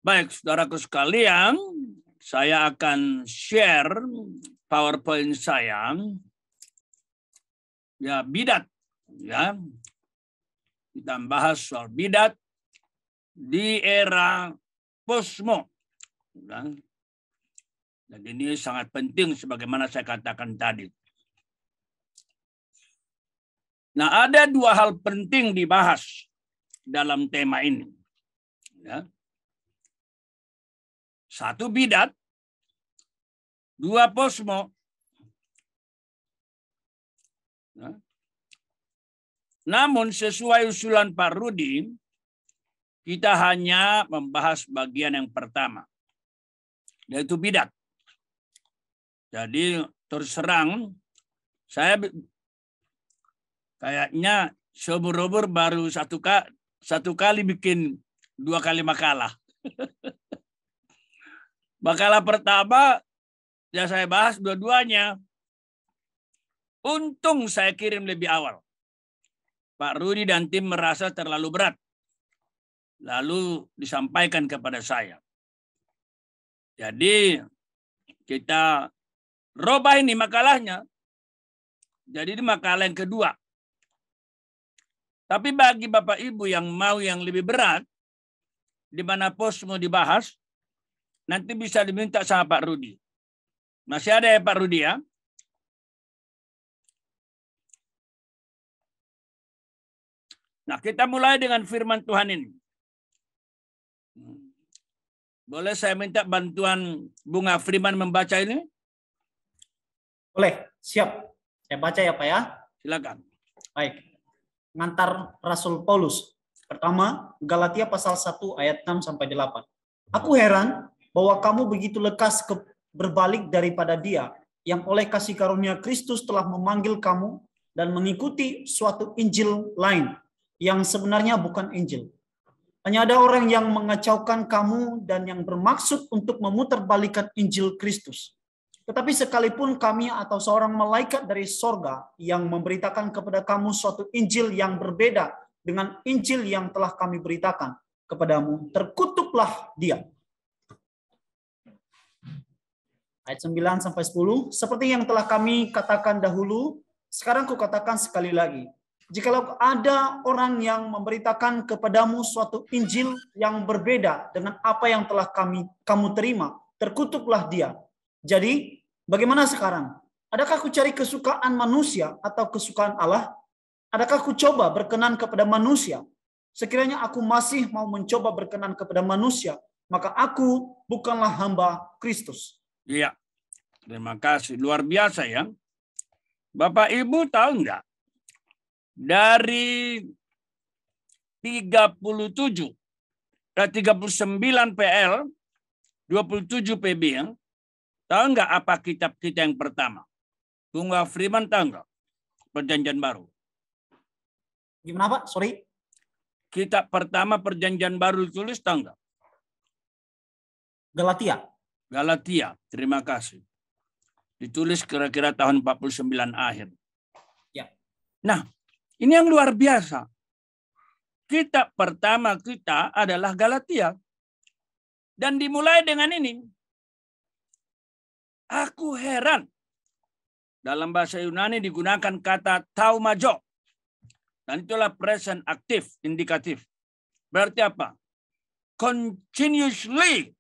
Baik, saudaraku sekalian, saya akan share PowerPoint saya. Ya, bidat. Ya, kita bahas soal bidat di era posmo. Ya. Dan ini sangat penting sebagaimana saya katakan tadi. Nah, ada dua hal penting dibahas dalam tema ini. Ya. Satu bidat, dua posmo. Ya. Namun sesuai usulan Pak Rudi, kita hanya membahas bagian yang pertama, yaitu bidat. Jadi terserang, saya kayaknya seumur-umur baru satu kali bikin 2 kali makalah. Makalah pertama ya saya bahas dua-duanya. Untung saya kirim lebih awal. Pak Rudi dan tim merasa terlalu berat. Lalu disampaikan kepada saya. Jadi kita robah ini makalahnya. Jadi ini makalah yang kedua. Tapi bagi Bapak Ibu yang mau yang lebih berat, di mana pos mau dibahas, nanti bisa diminta sama Pak Rudi. Masih ada ya Pak Rudi ya? Nah, kita mulai dengan firman Tuhan ini. Boleh saya minta bantuan Bunga Freeman membaca ini? Boleh, siap. Saya baca ya Pak ya. Silakan. Baik. Ngantar Rasul Paulus. Pertama, Galatia pasal 1 ayat 6 sampai 8. Aku heran bahwa kamu begitu lekas berbalik daripada Dia yang oleh kasih karunia Kristus telah memanggil kamu dan mengikuti suatu Injil lain yang sebenarnya bukan Injil. Hanya ada orang yang mengacaukan kamu dan yang bermaksud untuk memutarbalikkan Injil Kristus. Tetapi sekalipun kami atau seorang malaikat dari sorga yang memberitakan kepada kamu suatu Injil yang berbeda dengan Injil yang telah kami beritakan kepadamu, terkutuklah dia. Ayat 9 sampai 10, seperti yang telah kami katakan dahulu, sekarang kukatakan sekali lagi. Jikalau ada orang yang memberitakan kepadamu suatu Injil yang berbeda dengan apa yang telah kamu terima, terkutuklah dia. Jadi, bagaimana sekarang? Adakah aku cari kesukaan manusia atau kesukaan Allah? Adakah aku coba berkenan kepada manusia? Sekiranya aku masih mau mencoba berkenan kepada manusia, maka aku bukanlah hamba Kristus. Iya, terima kasih. Luar biasa ya. Bapak Ibu tahu enggak? Dari 39 PL, 27 PB ya. Tahu enggak apa kitab kita yang pertama? Bunga Freeman tahu enggak? Perjanjian Baru. Gimana Pak? Sorry. Kitab pertama Perjanjian Baru ditulis tahu enggak? Galatia. Galatia, terima kasih. Ditulis kira-kira tahun 49 akhir. Ya. Nah, ini yang luar biasa. Kitab pertama kita adalah Galatia. Dan dimulai dengan ini. Aku heran. Dalam bahasa Yunani digunakan kata taumajo. Dan itulah present aktif, indikatif. Berarti apa? Continuously.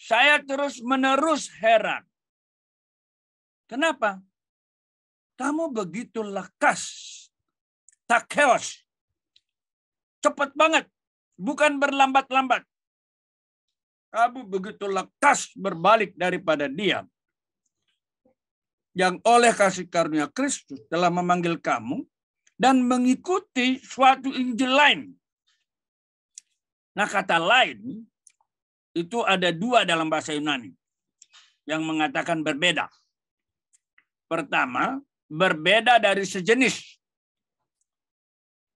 Saya terus-menerus heran. Kenapa? Kamu begitu lekas. Takeos. Cepat banget. Bukan berlambat-lambat. Kamu begitu lekas berbalik daripada Dia yang oleh kasih karunia Kristus telah memanggil kamu dan mengikuti suatu Injil lain. Nah, kata lain itu ada dua dalam bahasa Yunani yang mengatakan berbeda. Pertama, berbeda dari sejenis.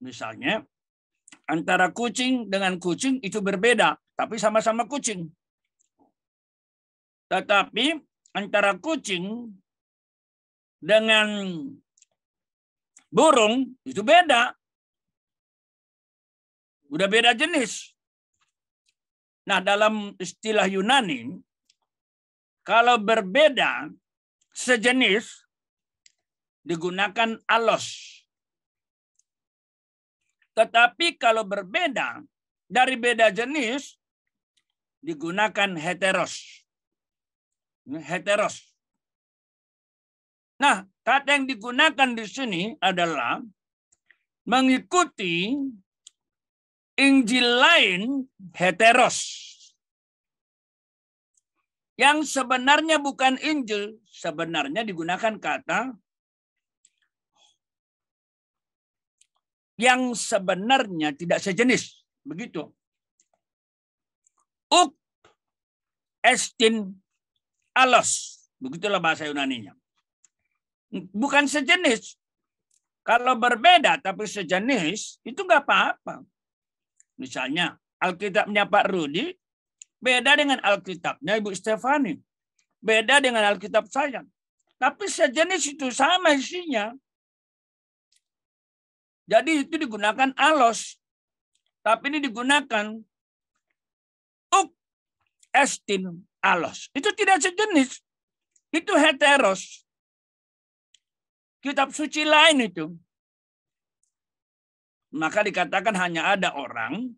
Misalnya, antara kucing dengan kucing itu berbeda, tapi sama-sama kucing. Tetapi antara kucing dengan burung itu beda. Udah beda jenis. Nah, dalam istilah Yunani, kalau berbeda sejenis digunakan alos. Tetapi kalau berbeda dari beda jenis digunakan heteros. Heteros. Nah, kata yang digunakan di sini adalah mengikuti Injil lain heteros. Yang sebenarnya bukan Injil, sebenarnya digunakan kata yang sebenarnya tidak sejenis. Begitu. Uk estin alos. Begitulah bahasa Yunaninya. Bukan sejenis. Kalau berbeda tapi sejenis, itu nggak apa-apa. Misalnya, Alkitabnya Pak Rudi beda dengan Alkitabnya Ibu Stefani. Beda dengan Alkitab saya. Tapi sejenis itu sama isinya. Jadi itu digunakan alos. Tapi ini digunakan uk estin alos. Itu tidak sejenis. Itu heteros. Kitab suci lain itu. Maka dikatakan hanya ada orang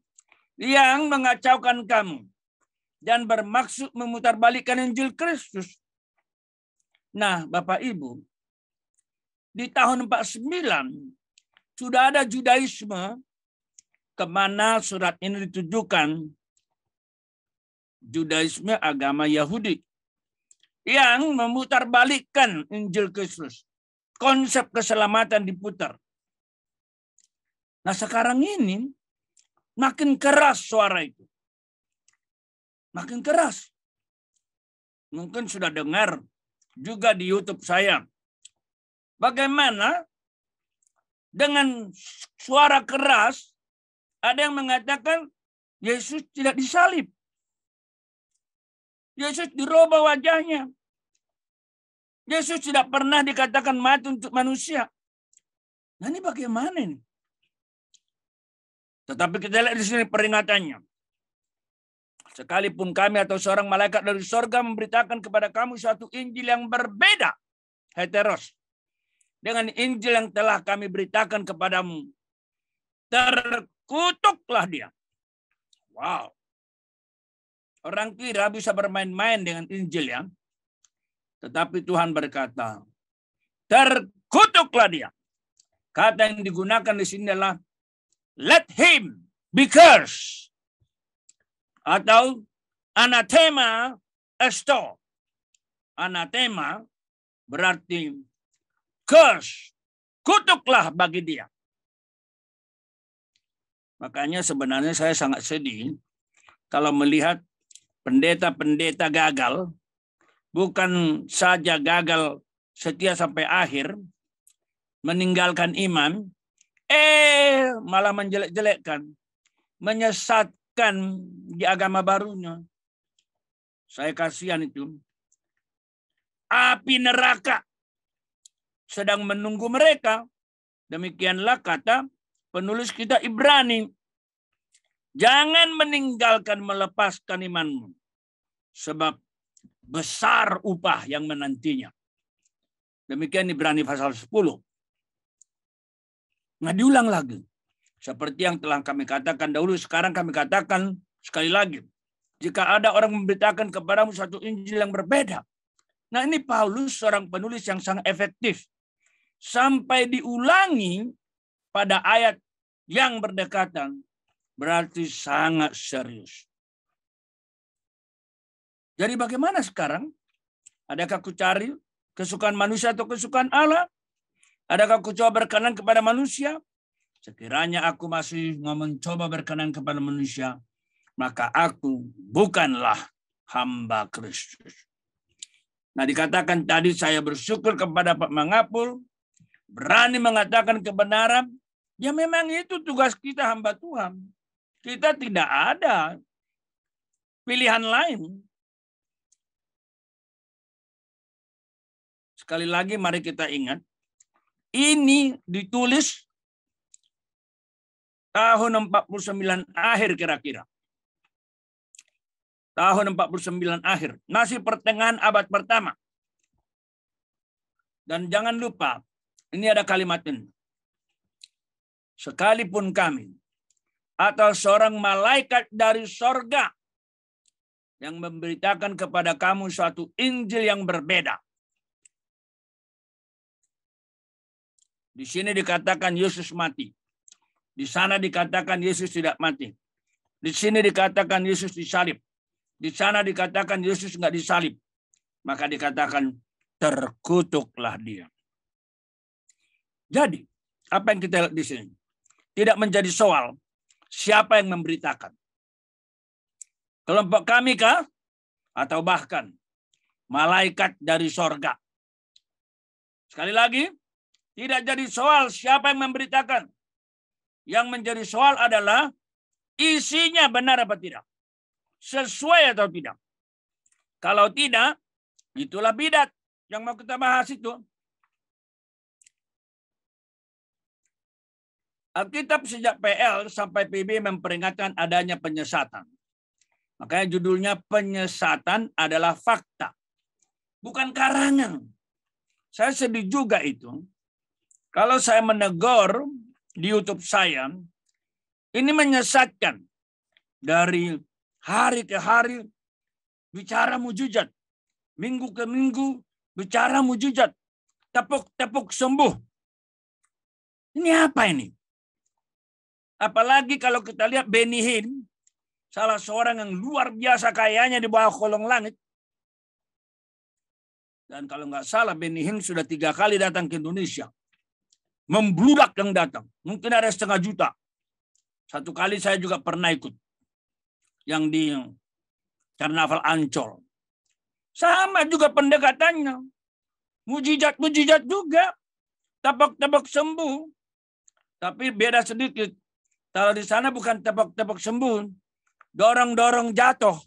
yang mengacaukan kamu dan bermaksud memutarbalikkan Injil Kristus. Nah, Bapak Ibu, di tahun 49 sudah ada Judaisme kemana surat ini ditujukan. Judaisme agama Yahudi yang memutarbalikkan Injil Kristus. Konsep keselamatan diputar. Nah, sekarang ini makin keras suara itu. Makin keras. Mungkin sudah dengar juga di YouTube saya. Bagaimana dengan suara keras ada yang mengatakan Yesus tidak disalib. Yesus dirubah wajahnya. Yesus tidak pernah dikatakan mati untuk manusia. Nah, ini bagaimana ini? Tetapi kita lihat di sini peringatannya. Sekalipun kami atau seorang malaikat dari sorga memberitakan kepada kamu satu Injil yang berbeda, heteros, dengan Injil yang telah kami beritakan kepadamu, terkutuklah dia. Wow. Orang kira bisa bermain-main dengan Injil ya. Tetapi Tuhan berkata, terkutuklah dia. Kata yang digunakan di sini adalah let him be cursed. Atau anathema esto. Anathema berarti curse. Kutuklah bagi dia. Makanya sebenarnya saya sangat sedih kalau melihat pendeta-pendeta gagal. Bukan saja gagal setia sampai akhir, meninggalkan iman, malah menjelek-jelekkan, menyesatkan di agama barunya. Saya kasihan itu. Api neraka sedang menunggu mereka. Demikianlah kata penulis kitab Ibrani. Jangan meninggalkan melepaskan imanmu. Sebab besar upah yang menantinya. Demikian Ibrani pasal 10. Nah, diulang lagi. Seperti yang telah kami katakan dahulu, sekarang kami katakan sekali lagi. Jika ada orang memberitakan kepadamu satu Injil yang berbeda. Nah, ini Paulus seorang penulis yang sangat efektif. Sampai diulangi pada ayat yang berdekatan. Berarti sangat serius. Jadi bagaimana sekarang? Adakah ku cari kesukaan manusia atau kesukaan Allah? Adakah ku coba berkenan kepada manusia? Sekiranya aku masih mau mencoba berkenan kepada manusia, maka aku bukanlah hamba Kristus. Nah, dikatakan tadi saya bersyukur kepada Pak Mangapul, berani mengatakan kebenaran. Ya memang itu tugas kita hamba Tuhan. Kita tidak ada pilihan lain. Sekali lagi mari kita ingat, ini ditulis tahun 49 akhir kira-kira. tahun 49 akhir. Masih pertengahan abad pertama. Dan jangan lupa, ini ada kalimat ini. Sekalipun kami atau seorang malaikat dari sorga yang memberitakan kepada kamu suatu Injil yang berbeda. Di sini dikatakan Yesus mati. Di sana dikatakan Yesus tidak mati. Di sini dikatakan Yesus disalib. Di sana dikatakan Yesus nggak disalib. Maka dikatakan terkutuklah dia. Jadi, apa yang kita lihat di sini? Tidak menjadi soal siapa yang memberitakan. Kelompok kami kah? Atau bahkan malaikat dari sorga. Sekali lagi, tidak jadi soal siapa yang memberitakan. Yang menjadi soal adalah isinya benar apa tidak. Sesuai atau tidak. Kalau tidak, itulah bidat yang mau kita bahas itu. Alkitab sejak PL sampai PB memperingatkan adanya penyesatan. Makanya judulnya penyesatan adalah fakta. Bukan karangan. Saya sedih juga itu. Kalau saya menegur di YouTube saya, ini menyesatkan. Dari hari ke hari bicara mujizat. Minggu ke minggu bicara mujizat. Tepuk-tepuk sembuh. Ini apa ini? Apalagi kalau kita lihat Benny Hinn, salah seorang yang luar biasa kayanya di bawah kolong langit. Dan kalau nggak salah Benny Hinn sudah 3 kali datang ke Indonesia. Membludak yang datang. Mungkin ada 1,5 juta. 1 kali saya juga pernah ikut. Yang di Karnaval Ancol. Sama juga pendekatannya. Mujizat-mujizat juga. Tepuk-tepuk sembuh. Tapi beda sedikit. Kalau di sana bukan tepuk-tepuk sembuh. Dorong-dorong jatuh.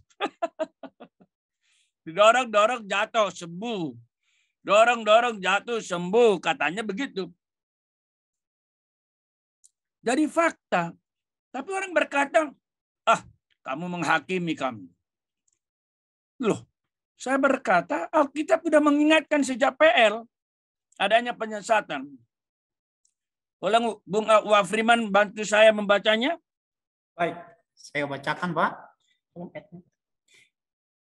Dorong-dorong jatuh sembuh. Dorong-dorong jatuh sembuh. Katanya begitu. Jadi fakta. Tapi orang berkata, kamu menghakimi kami. Loh, saya berkata, Alkitab sudah mengingatkan sejak PL adanya penyesatan. Tolong Bung Wafriman bantu saya membacanya. Baik, saya bacakan Pak.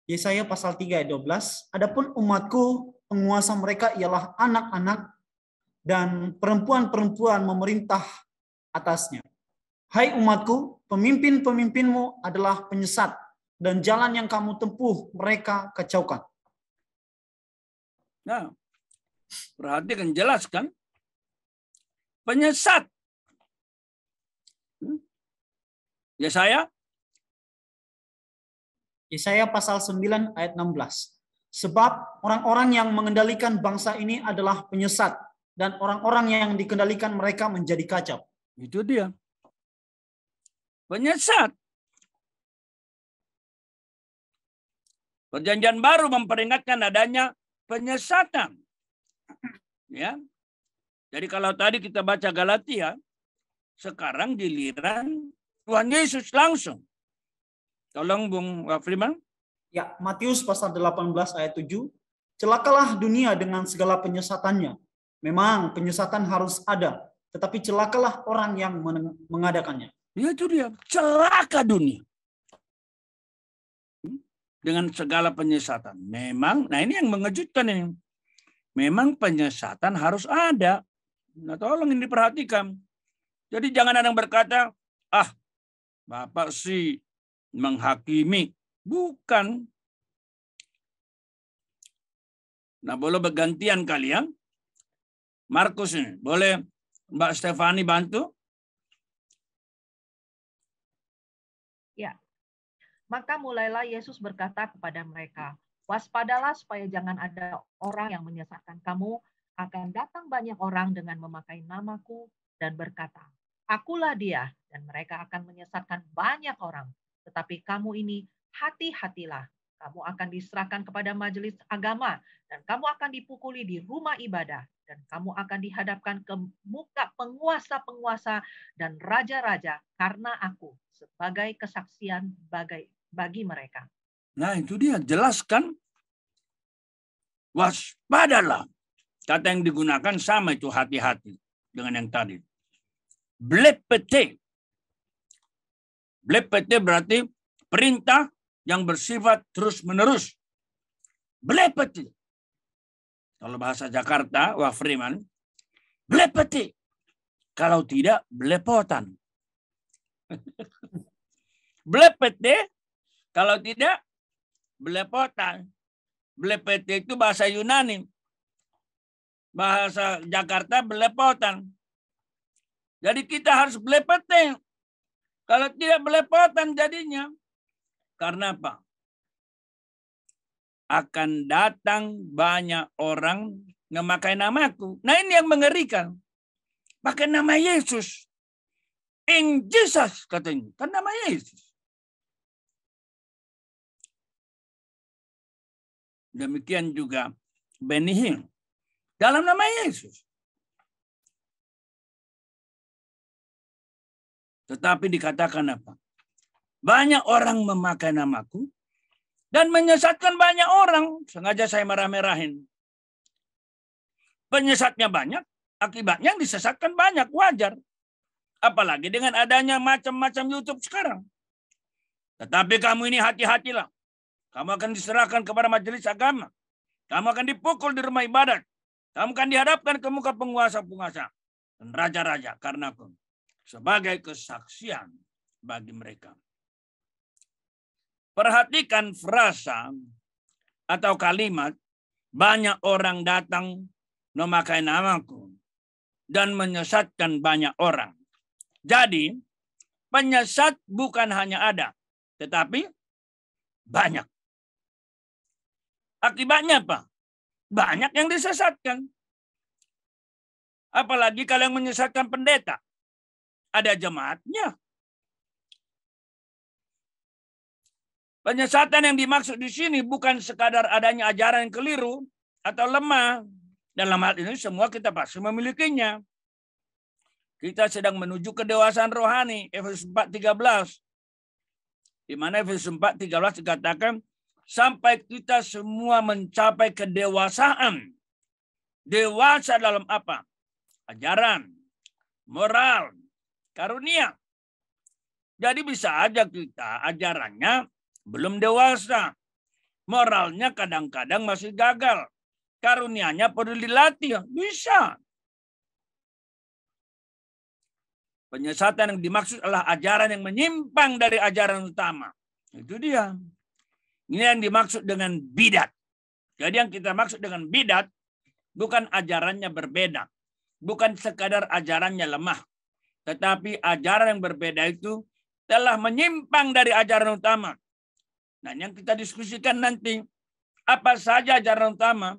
Yesaya pasal 3 ayat 12. Adapun umatku, penguasa mereka ialah anak-anak dan perempuan-perempuan memerintah atasnya. Hai umatku, pemimpin-pemimpinmu adalah penyesat, dan jalan yang kamu tempuh mereka kacaukan. Nah, perhatikan jelas kan? Penyesat. Yesaya pasal 9 ayat 16. Sebab orang-orang yang mengendalikan bangsa ini adalah penyesat, dan orang-orang yang dikendalikan mereka menjadi kacau. Itu dia. Penyesat. Perjanjian baru memperingatkan adanya penyesatan. Ya. Jadi kalau tadi kita baca Galatia, sekarang giliran Tuhan Yesus langsung. Tolong Bung Wafriman. Ya, Matius pasal 18 ayat 7. Celakalah dunia dengan segala penyesatannya. Memang penyesatan harus ada, tetapi celakalah orang yang mengadakannya. Itu dia, celaka dunia. Dengan segala penyesatan. Memang, nah ini yang mengejutkan ini. Memang penyesatan harus ada. Nah tolong ini diperhatikan. Jadi jangan ada yang berkata, Bapak sih menghakimi. Bukan. Nah boleh bergantian kalian. Markus ini, boleh Mbak Stefani bantu? Ya. Maka mulailah Yesus berkata kepada mereka, waspadalah supaya jangan ada orang yang menyesatkan kamu. Akan datang banyak orang dengan memakai namaku dan berkata, akulah dia, dan mereka akan menyesatkan banyak orang. Tetapi kamu ini hati-hatilah. Kamu akan diserahkan kepada majelis agama, dan kamu akan dipukuli di rumah ibadah, dan kamu akan dihadapkan ke muka penguasa-penguasa dan raja-raja karena aku sebagai kesaksian bagi mereka. Nah itu dia, jelaskan. Waspadalah. Kata yang digunakan sama itu, hati-hati dengan yang tadi. Blepete. Blepete berarti perintah yang bersifat terus-menerus. Blepete. Kalau bahasa Jakarta, wah Freeman, blepete. Kalau tidak, belepotan. Blepete, kalau tidak, belepotan. Blepete itu bahasa Yunani. Bahasa Jakarta, belepotan. Jadi kita harus blepete. Kalau tidak, belepotan jadinya. Karena apa? Akan datang banyak orang memakai namaku. Nah ini yang mengerikan. Pakai nama Yesus. In Jesus katanya. Kan nama Yesus. Demikian juga Benny Hinn. Dalam nama Yesus. Tetapi dikatakan apa? Banyak orang memakai namaku. Dan menyesatkan banyak orang. Sengaja saya merah-merahin. Penyesatnya banyak. Akibatnya yang disesatkan banyak. Wajar. Apalagi dengan adanya macam-macam YouTube sekarang. Tetapi kamu ini hati-hatilah. Kamu akan diserahkan kepada majelis agama. Kamu akan dipukul di rumah ibadat. Kamu akan dihadapkan ke muka penguasa-penguasa. Dan raja-raja. Karena aku. Sebagai kesaksian bagi mereka. Perhatikan frasa atau kalimat, banyak orang datang memakai namaku dan menyesatkan banyak orang. Jadi, penyesat bukan hanya ada, tetapi banyak. Akibatnya apa? Banyak yang disesatkan. Apalagi kalau yang menyesatkan pendeta. Ada jemaatnya. Penyesatan yang dimaksud di sini bukan sekadar adanya ajaran yang keliru atau lemah. Dalam hal ini semua kita pasti memilikinya. Kita sedang menuju kedewasaan rohani. Efesus 4:13. Di mana Efesus 4:13 dikatakan, sampai kita semua mencapai kedewasaan. Dewasa dalam apa? Ajaran, moral, karunia. Jadi bisa aja kita ajarannya belum dewasa. Moralnya kadang-kadang masih gagal. Karunianya perlu dilatih. Bisa. Penyesatan yang dimaksud adalah ajaran yang menyimpang dari ajaran utama. Itu dia. Ini yang dimaksud dengan bidat. Jadi yang kita maksud dengan bidat bukan ajarannya berbeda. Bukan sekadar ajarannya lemah. Tetapi ajaran yang berbeda itu telah menyimpang dari ajaran utama. Nah, yang kita diskusikan nanti, apa saja ajaran utama?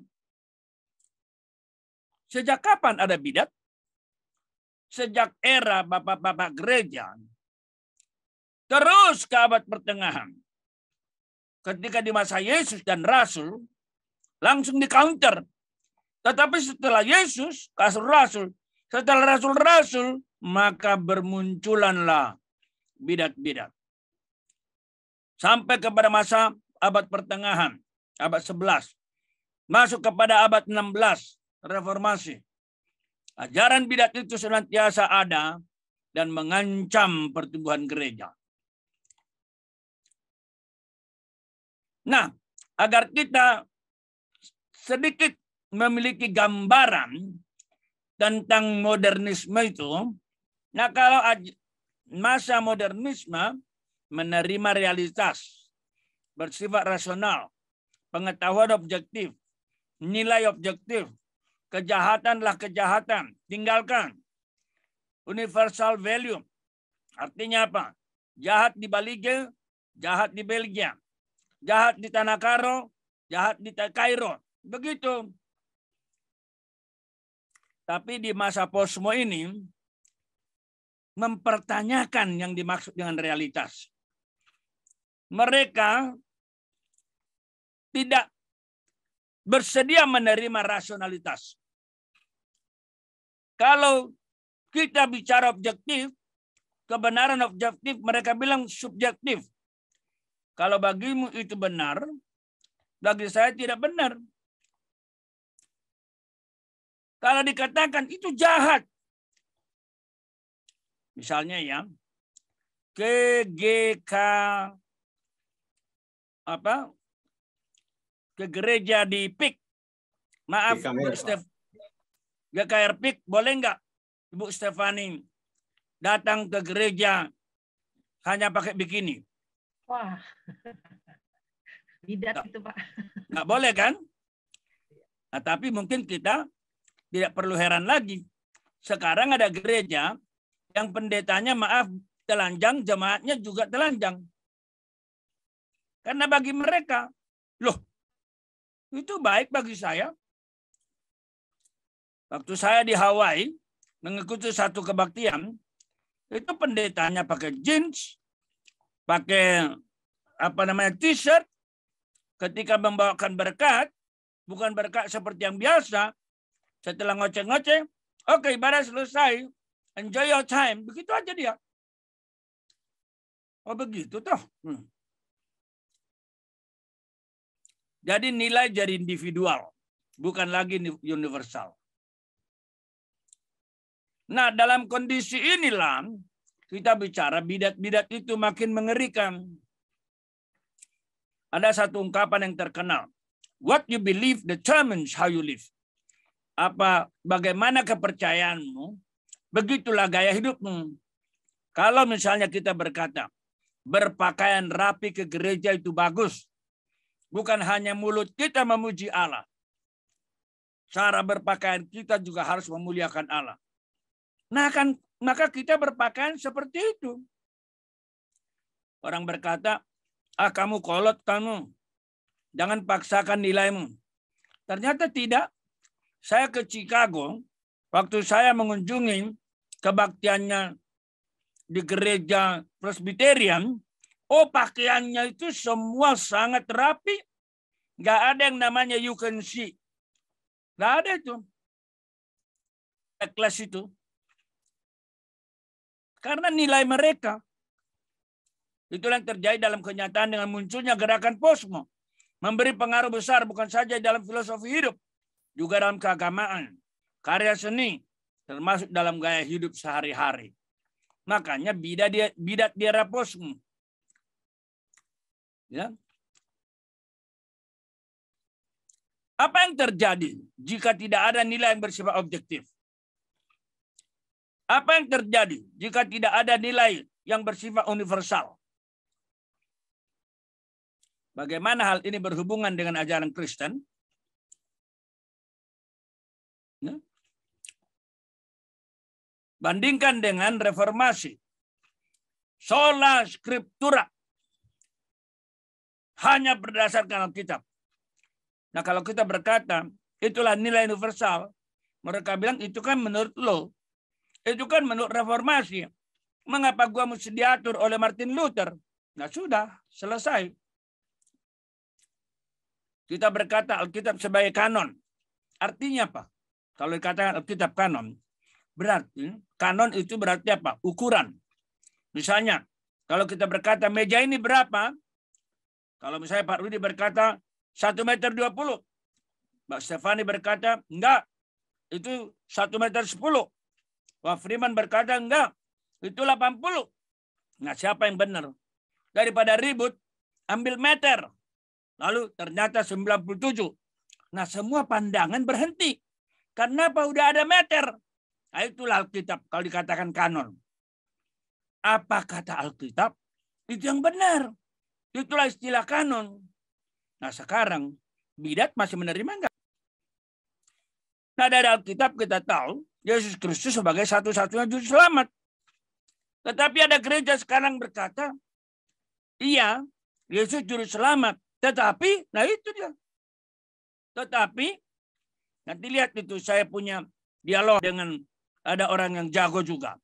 Sejak kapan ada bidat? Sejak era bapak-bapak gereja. Terus ke abad pertengahan. Ketika di masa Yesus dan Rasul, langsung di-counter. Tetapi setelah Yesus, Rasul, setelah Rasul-Rasul, maka bermunculanlah bidat-bidat. Sampai kepada masa abad pertengahan, abad 11. Masuk kepada abad 16, reformasi. Ajaran bidat itu senantiasa ada dan mengancam pertumbuhan gereja. Nah, agar kita sedikit memiliki gambaran tentang modernisme itu, nah kalau masa modernisme menerima realitas, bersifat rasional, pengetahuan objektif, nilai objektif, kejahatanlah kejahatan, tinggalkan. Universal value, artinya apa? Jahat di Balige, jahat di Belgia. Jahat di Tanah Karo, jahat di Kairo. Begitu. Tapi di masa posmo ini, mempertanyakan yang dimaksud dengan realitas. Mereka tidak bersedia menerima rasionalitas. Kalau kita bicara objektif, kebenaran objektif, mereka bilang subjektif. Kalau bagimu itu benar, bagi saya tidak benar. Kalau dikatakan itu jahat, misalnya ya, ke gereja di PIK. Maaf, GKR PIK, boleh nggak Ibu Stefani datang ke gereja hanya pakai bikini? Wah, bidat itu Pak. Nggak boleh kan? Nah, tapi mungkin kita tidak perlu heran lagi. Sekarang ada gereja yang pendetanya maaf telanjang, jemaatnya juga telanjang. Karena bagi mereka, loh, itu baik bagi saya. Waktu saya di Hawaii mengikuti satu kebaktian, itu pendetanya pakai jeans, pakai t-shirt. Ketika membawakan berkat, bukan berkat seperti yang biasa. Setelah ngoceh-ngoceh, oke, ibadah selesai, enjoy your time, begitu aja dia. Oh begitu toh. Jadi nilai jadi individual, bukan lagi universal. Nah, dalam kondisi inilah kita bicara bidat-bidat itu makin mengerikan. Ada satu ungkapan yang terkenal. What you believe determines how you live. Bagaimana kepercayaanmu, begitulah gaya hidupmu. Kalau misalnya kita berkata, berpakaian rapi ke gereja itu bagus. Bukan hanya mulut kita memuji Allah. Cara berpakaian kita juga harus memuliakan Allah. Nah, maka kita berpakaian seperti itu. Orang berkata, kamu kolot kamu. Jangan paksakan nilaimu. Ternyata tidak. Saya ke Chicago, waktu saya mengunjungi kebaktiannya di gereja Presbyterian, pakaiannya itu semua sangat rapi. Nggak ada yang namanya you can see. Nggak ada itu. Kelas itu. Karena nilai mereka. Itulah yang terjadi dalam kenyataan dengan munculnya gerakan posmo. Memberi pengaruh besar bukan saja dalam filosofi hidup. Juga dalam keagamaan. Karya seni. Termasuk dalam gaya hidup sehari-hari. Makanya bidat di era posmo. Ya. Apa yang terjadi jika tidak ada nilai yang bersifat objektif? Apa yang terjadi jika tidak ada nilai yang bersifat universal? Bagaimana hal ini berhubungan dengan ajaran Kristen? Ya. Bandingkan dengan reformasi. Sola scriptura. Hanya berdasarkan Alkitab. Nah, kalau kita berkata, itulah nilai universal. Mereka bilang, itu kan menurut lo. Itu kan menurut reformasi. Mengapa gua mesti diatur oleh Martin Luther? Nah, sudah. Selesai. Kita berkata Alkitab sebagai kanon. Artinya apa? Kalau dikatakan Alkitab kanon, berarti kanon itu berarti apa? Ukuran. Misalnya, kalau kita berkata meja ini berapa? Kalau misalnya Pak Rudi berkata 1,20 meter. Mbak Stefani berkata, enggak. Itu 1,10 meter. Pak Freeman berkata, enggak. Itu 80. Nah, siapa yang benar? Daripada ribut, ambil meter. Lalu ternyata 97. Nah, semua pandangan berhenti. Karena apa? Udah ada meter. Nah, itulah Alkitab kalau dikatakan kanon. Apa kata Alkitab? Itu yang benar. Itulah istilah kanon. Nah, sekarang bidat masih menerima enggak? Nah, dari Alkitab kita tahu Yesus Kristus sebagai satu-satunya juru selamat. Tetapi ada gereja sekarang berkata, iya, Yesus juru selamat. Tetapi, nah itu dia. Tetapi, nanti lihat itu, saya punya dialog dengan ada orang yang jago juga.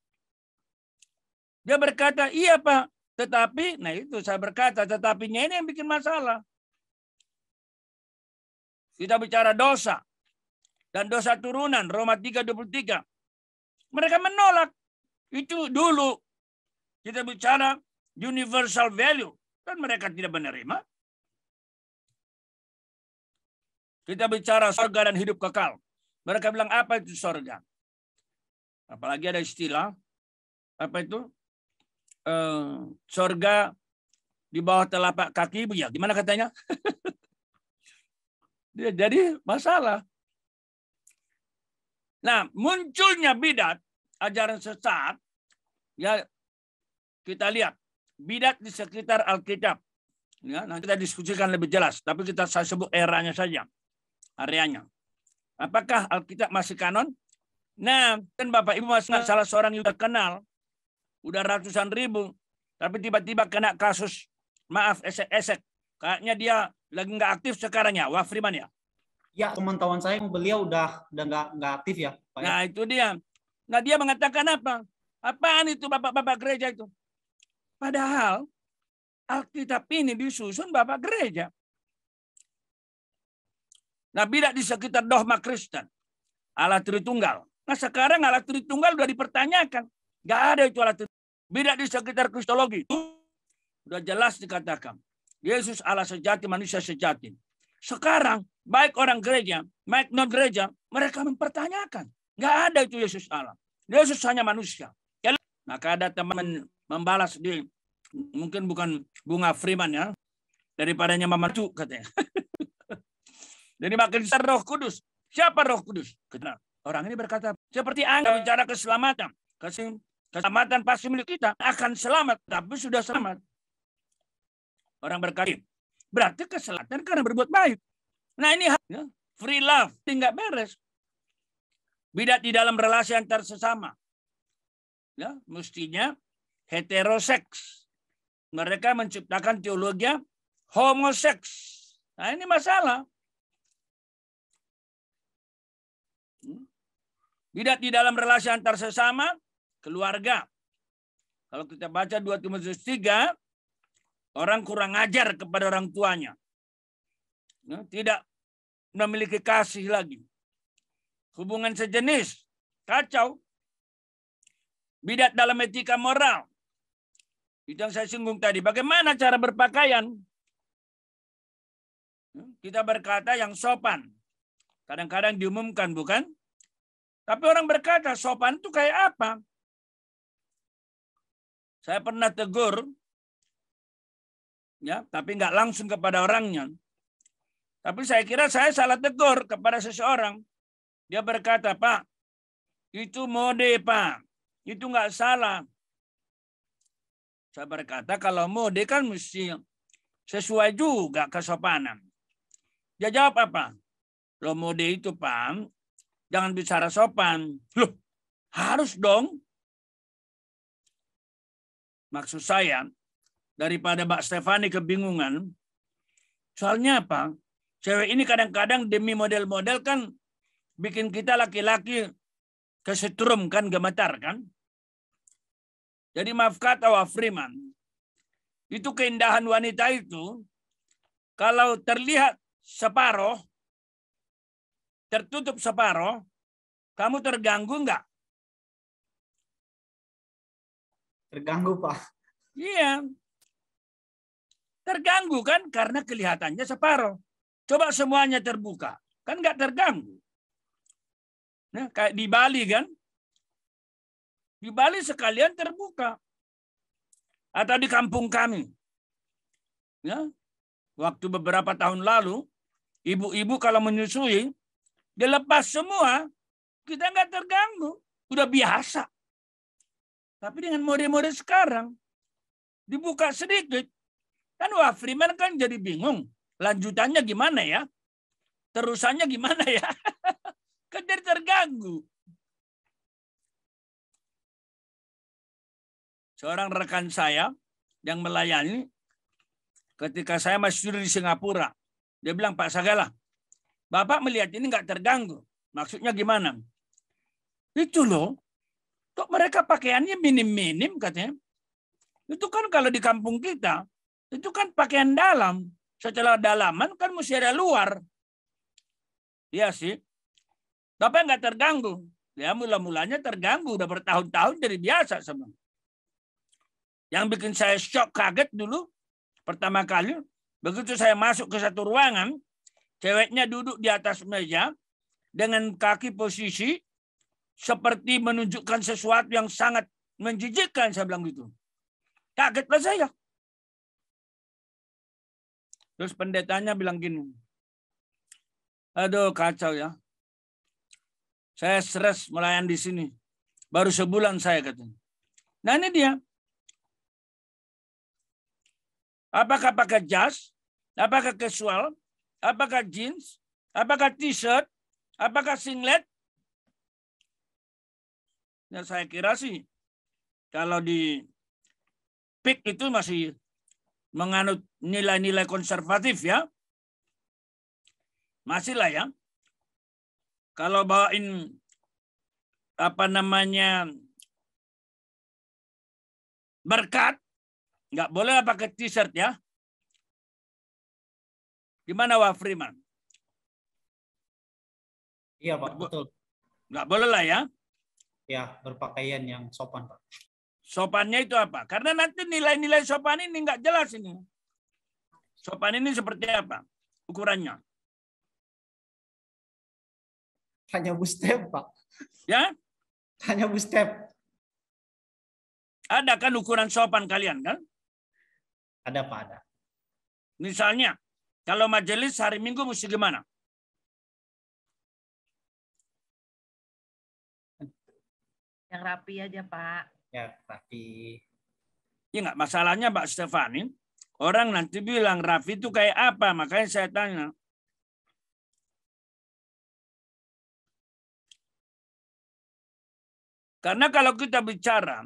Dia berkata, iya Pak, tetapi, nah itu saya berkata, tetapinya ini yang bikin masalah. Kita bicara dosa. Dan dosa turunan, Roma 3:23. Mereka menolak. Itu dulu. Kita bicara universal value. Dan mereka tidak menerima. Kita bicara surga dan hidup kekal. Mereka bilang, apa itu surga? Apalagi ada istilah, apa itu? Surga di bawah telapak kaki, ya gimana katanya? Jadi masalah. Nah, munculnya bidat, ajaran sesat, ya kita lihat bidat di sekitar Alkitab. Ya, nanti kita diskusikan lebih jelas, tapi saya sebut eranya saja, areanya. Apakah Alkitab masih kanon? Nah, kan Bapak Ibu masih salah seorang yang terkenal, udah ratusan ribu, tapi tiba-tiba kena kasus, maaf, esek-esek. Kayaknya dia lagi nggak aktif sekarang ya, Wah Freeman ya? Ya, pemantauan saya beliau udah nggak aktif ya, Pak. Nah, itu dia. Nah, dia mengatakan apa? Apaan itu bapak-bapak gereja itu? Padahal Alkitab ini disusun bapak gereja. Nah, bidat di sekitar dogma Kristen. Allah Tritunggal. Nah, sekarang Allah Tritunggal sudah dipertanyakan. Nggak ada itu Allah Tritunggal. Bidat di sekitar Kristologi. Sudah jelas dikatakan. Yesus Allah sejati, manusia sejati. Sekarang, baik orang gereja, baik non gereja, mereka mempertanyakan. Nggak ada itu Yesus Allah. Yesus hanya manusia. Maka ada teman membalas di, mungkin bukan Bunga Freeman ya, daripadanya Mama Tu katanya. Jadi makin besar Roh Kudus. Siapa Roh Kudus? Orang ini berkata, seperti Anda bicara keselamatan. Keselamatan pasti milik kita. Akan selamat, tapi sudah selamat. Orang berkata, berarti keselamatan karena berbuat baik. Nah ini ya, free love, tinggal beres. Bidat di dalam relasi antar sesama. Ya, mestinya heteroseks. Mereka menciptakan teologi homoseks. Nah ini masalah. Bidat di dalam relasi antar sesama, keluarga. Kalau kita baca 2 Timotius 3, orang kurang ajar kepada orang tuanya. Ya, tidak memiliki kasih lagi. Hubungan sejenis, kacau. Bidat dalam etika moral. Itu yang saya singgung tadi. Bagaimana cara berpakaian? Kita berkata yang sopan. Kadang-kadang diumumkan, bukan? Tapi orang berkata sopan itu kayak apa? Saya pernah tegur, ya, tapi nggak langsung kepada orangnya. Tapi saya kira saya salah tegur kepada seseorang. Dia berkata, Pak, itu mode, Pak. Itu nggak salah. Saya berkata, kalau mode kan mesti sesuai juga kesopanan. Dia jawab apa? Loh mode itu, Pak, jangan bicara sopan. Loh, harus dong. Maksud saya, daripada Mbak Stefani kebingungan, soalnya apa? Cewek ini kadang-kadang demi model-model kan bikin kita laki-laki kesetrum kan, gemetar kan? Jadi maaf kata Wah Freeman, itu keindahan wanita itu, kalau terlihat separoh, tertutup separoh, kamu terganggu nggak? Terganggu, Pak. Iya. Terganggu kan karena kelihatannya separoh. Coba semuanya terbuka, kan nggak terganggu. Nah, kayak di Bali kan? Di Bali sekalian terbuka. Atau di kampung kami. Ya, waktu beberapa tahun lalu, ibu-ibu kalau menyusui, dilepas semua, kita nggak terganggu. Udah biasa. Tapi dengan mode-mode sekarang, dibuka sedikit. Kan Wah Freeman kan jadi bingung. Lanjutannya gimana ya? Terusannya gimana ya? Kan jadi terganggu. Seorang rekan saya yang melayani, ketika saya masih di Singapura, dia bilang, Pak Sagala, Bapak melihat ini nggak terganggu. Maksudnya gimana? Itu loh, kok mereka pakaiannya minim-minim katanya. Itu kan kalau di kampung kita, itu kan pakaian dalam. Setelah dalaman kan mesti ada luar. Iya sih. Bapak nggak terganggu. Ya mula-mulanya terganggu, udah bertahun-tahun jadi biasa semua. Yang bikin saya shock kaget dulu, pertama kali, begitu saya masuk ke satu ruangan, ceweknya duduk di atas meja dengan kaki posisi seperti menunjukkan sesuatu yang sangat menjijikkan, saya bilang gitu. Kagetlah saya. Terus pendetanya bilang gini, aduh kacau ya. Saya stres melayani di sini. Baru sebulan saya katanya. Nah ini dia. Apakah pakai jas? Apakah casual? Apakah jeans? Apakah t-shirt? Apakah singlet? Ya saya kira sih kalau di PIK itu masih menganut nilai-nilai konservatif ya. Masih lah ya. Kalau bawain berkat, nggak boleh pakai t-shirt ya. Gimana Wah Freeman? Iya Pak, betul. Nggak boleh lah ya. Ya, berpakaian yang sopan Pak. Sopannya itu apa? Karena nanti nilai-nilai sopan ini nggak jelas ini. Sopan ini seperti apa? Ukurannya. Hanya Bustep Pak. Ya? Hanya Bustep. Ada kan ukuran sopan kalian kan? Ada Pak, ada. Misalnya, kalau majelis hari Minggu mesti gimana? Yang rapi aja, Pak. Ya, rapi. Ya nggak, masalahnya Mbak Stefani, orang nanti bilang rapi itu kayak apa? Makanya saya tanya. Karena kalau kita bicara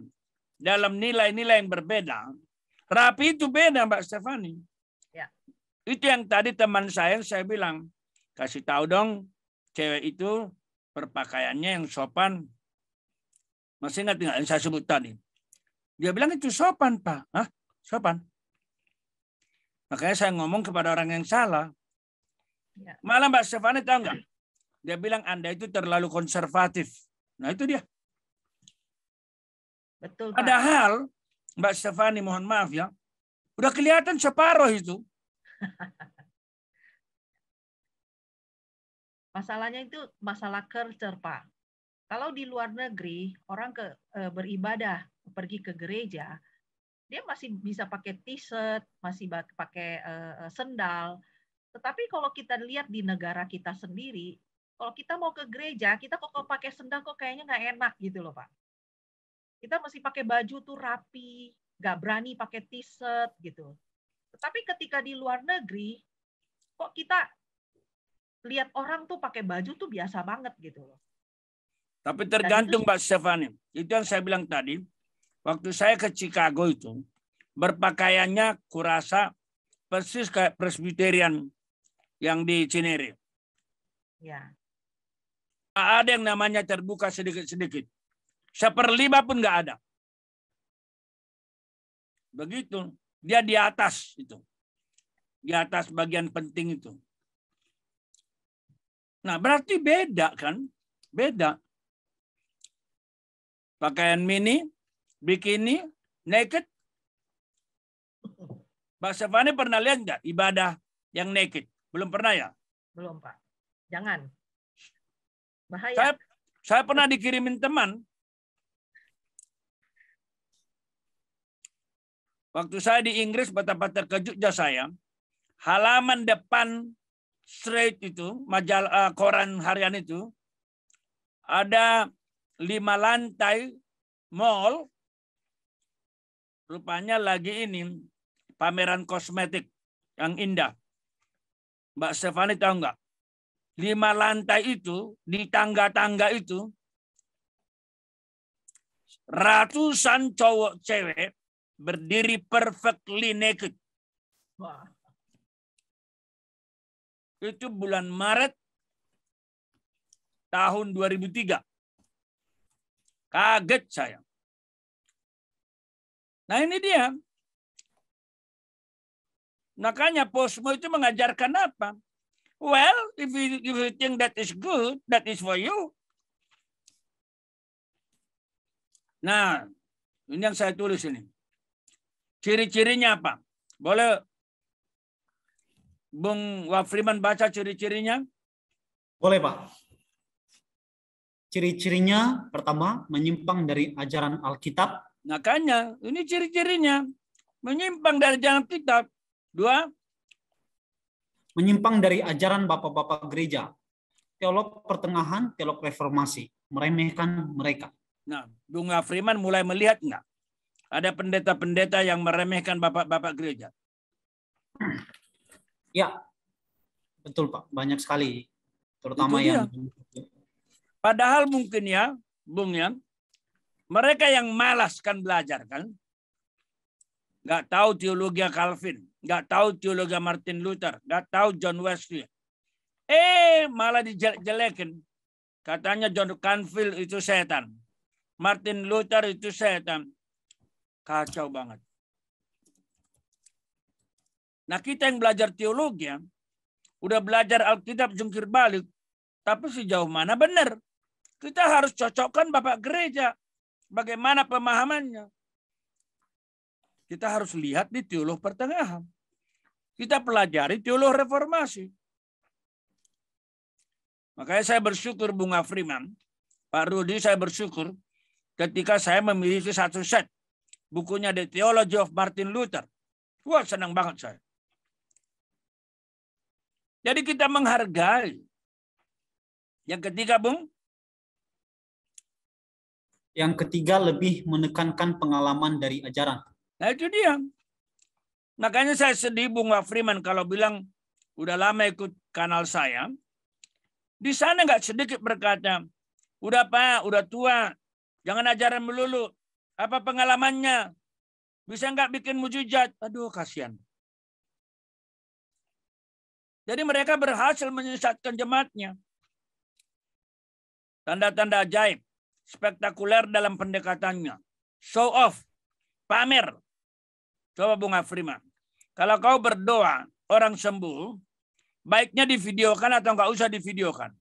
dalam nilai-nilai yang berbeda, rapi itu beda Mbak Stefani. Ya. Itu yang tadi teman saya bilang, kasih tahu dong cewek itu berpakaiannya yang sopan. Masih ingat nggak yang saya sebut tadi? Dia bilang itu sopan Pak. Hah? Sopan? Makanya saya ngomong kepada orang yang salah. Ya. Malah Mbak Stefani tahu nggak? Dia bilang Anda itu terlalu konservatif. Nah itu dia. Betul, Pak. Padahal Mbak Stefani, mohon maaf ya, udah kelihatan separuh itu. Masalahnya itu masalah culture, Pak. Kalau di luar negeri, orang beribadah, pergi ke gereja, dia masih bisa pakai t-shirt, masih pakai sendal. Tetapi kalau kita lihat di negara kita sendiri, kalau kita mau ke gereja, kita kok pakai sendal kok kayaknya nggak enak gitu loh, Pak. Kita mesti pakai baju tuh rapi, nggak berani pakai t-shirt gitu. Tetapi ketika di luar negeri, kok kita lihat orang tuh pakai baju tuh biasa banget gitu loh. Tapi tergantung Mbak Stefani. Itu yang saya bilang tadi. Waktu saya ke Chicago itu, berpakaiannya kurasa persis kayak Presbyterian yang di Cinere. Ya. Ada yang namanya terbuka sedikit-sedikit. 1/5 pun nggak ada. Begitu. Dia di atas itu. Di atas bagian penting itu. Nah, berarti beda kan? Beda. Pakaian mini, bikini, naked. Mbak Stefani pernah lihat nggak ibadah yang naked? Belum pernah ya? Belum, Pak. Jangan. Bahaya. Saya pernah dikirimin teman. Waktu saya di Inggris, betapa terkejutnya saya. Halaman depan straight itu, majalah koran harian itu, ada 5 lantai mall. Rupanya lagi ini pameran kosmetik yang indah. Mbak Stefani tahu nggak? 5 lantai itu, di tangga-tangga itu, ratusan cowok cewek berdiri perfectly naked. Wah. Itu bulan Maret tahun 2003. Kaget saya. Nah ini dia. Makanya Posmo itu mengajarkan apa? Well, if you think that is good, that is for you. Nah, ini yang saya tulis ini. Ciri-cirinya apa? Boleh Bung Wafriman baca ciri-cirinya? Boleh, Pak. Ciri-cirinya pertama, menyimpang dari ajaran Alkitab. Makanya, ini ciri-cirinya. Menyimpang dari ajaran Alkitab. 2, menyimpang dari ajaran bapak-bapak gereja, teolog pertengahan, teolog reformasi, meremehkan mereka. nah, Bung Wafriman mulai melihat nggak? Ada pendeta-pendeta yang meremehkan bapak-bapak gereja. Ya, betul Pak, banyak sekali. Terutama Itu yang... Padahal mungkin ya, Bung ya, mereka yang malas kan belajar kan. Nggak tahu teologi Calvin, nggak tahu teologi Martin Luther, nggak tahu John Wesley. Malah dijelek-jelekin. Katanya John Canfield itu setan. Martin Luther itu setan. Kacau banget. Nah, kita yang belajar teologi ya, udah belajar Alkitab jungkir balik, tapi sejauh mana benar? Kita harus cocokkan Bapak Gereja. Bagaimana pemahamannya? Kita harus lihat di teolog pertengahan. Kita pelajari teolog reformasi. Makanya saya bersyukur Bung Wafriman, Pak Rudi, saya bersyukur ketika saya memiliki satu set bukunya The Theology of Martin Luther. Wah, senang banget saya. Jadi kita menghargai. Yang ketiga, Bung? Yang ketiga, lebih menekankan pengalaman dari ajaran. Nah, itu dia. Makanya saya sedih Bung Wafriman kalau bilang udah lama ikut kanal saya. Di sana nggak sedikit berkata, udah Pak, udah tua, jangan ajaran melulu. Apa pengalamannya? Bisa nggak bikin mujizat? Aduh, kasihan. Jadi mereka berhasil menyesatkan jemaatnya. Tanda-tanda ajaib, spektakuler dalam pendekatannya. Show off, pamer. Coba Bung Wafriman. Kalau kau berdoa, orang sembuh, baiknya divideokan atau nggak usah divideokan?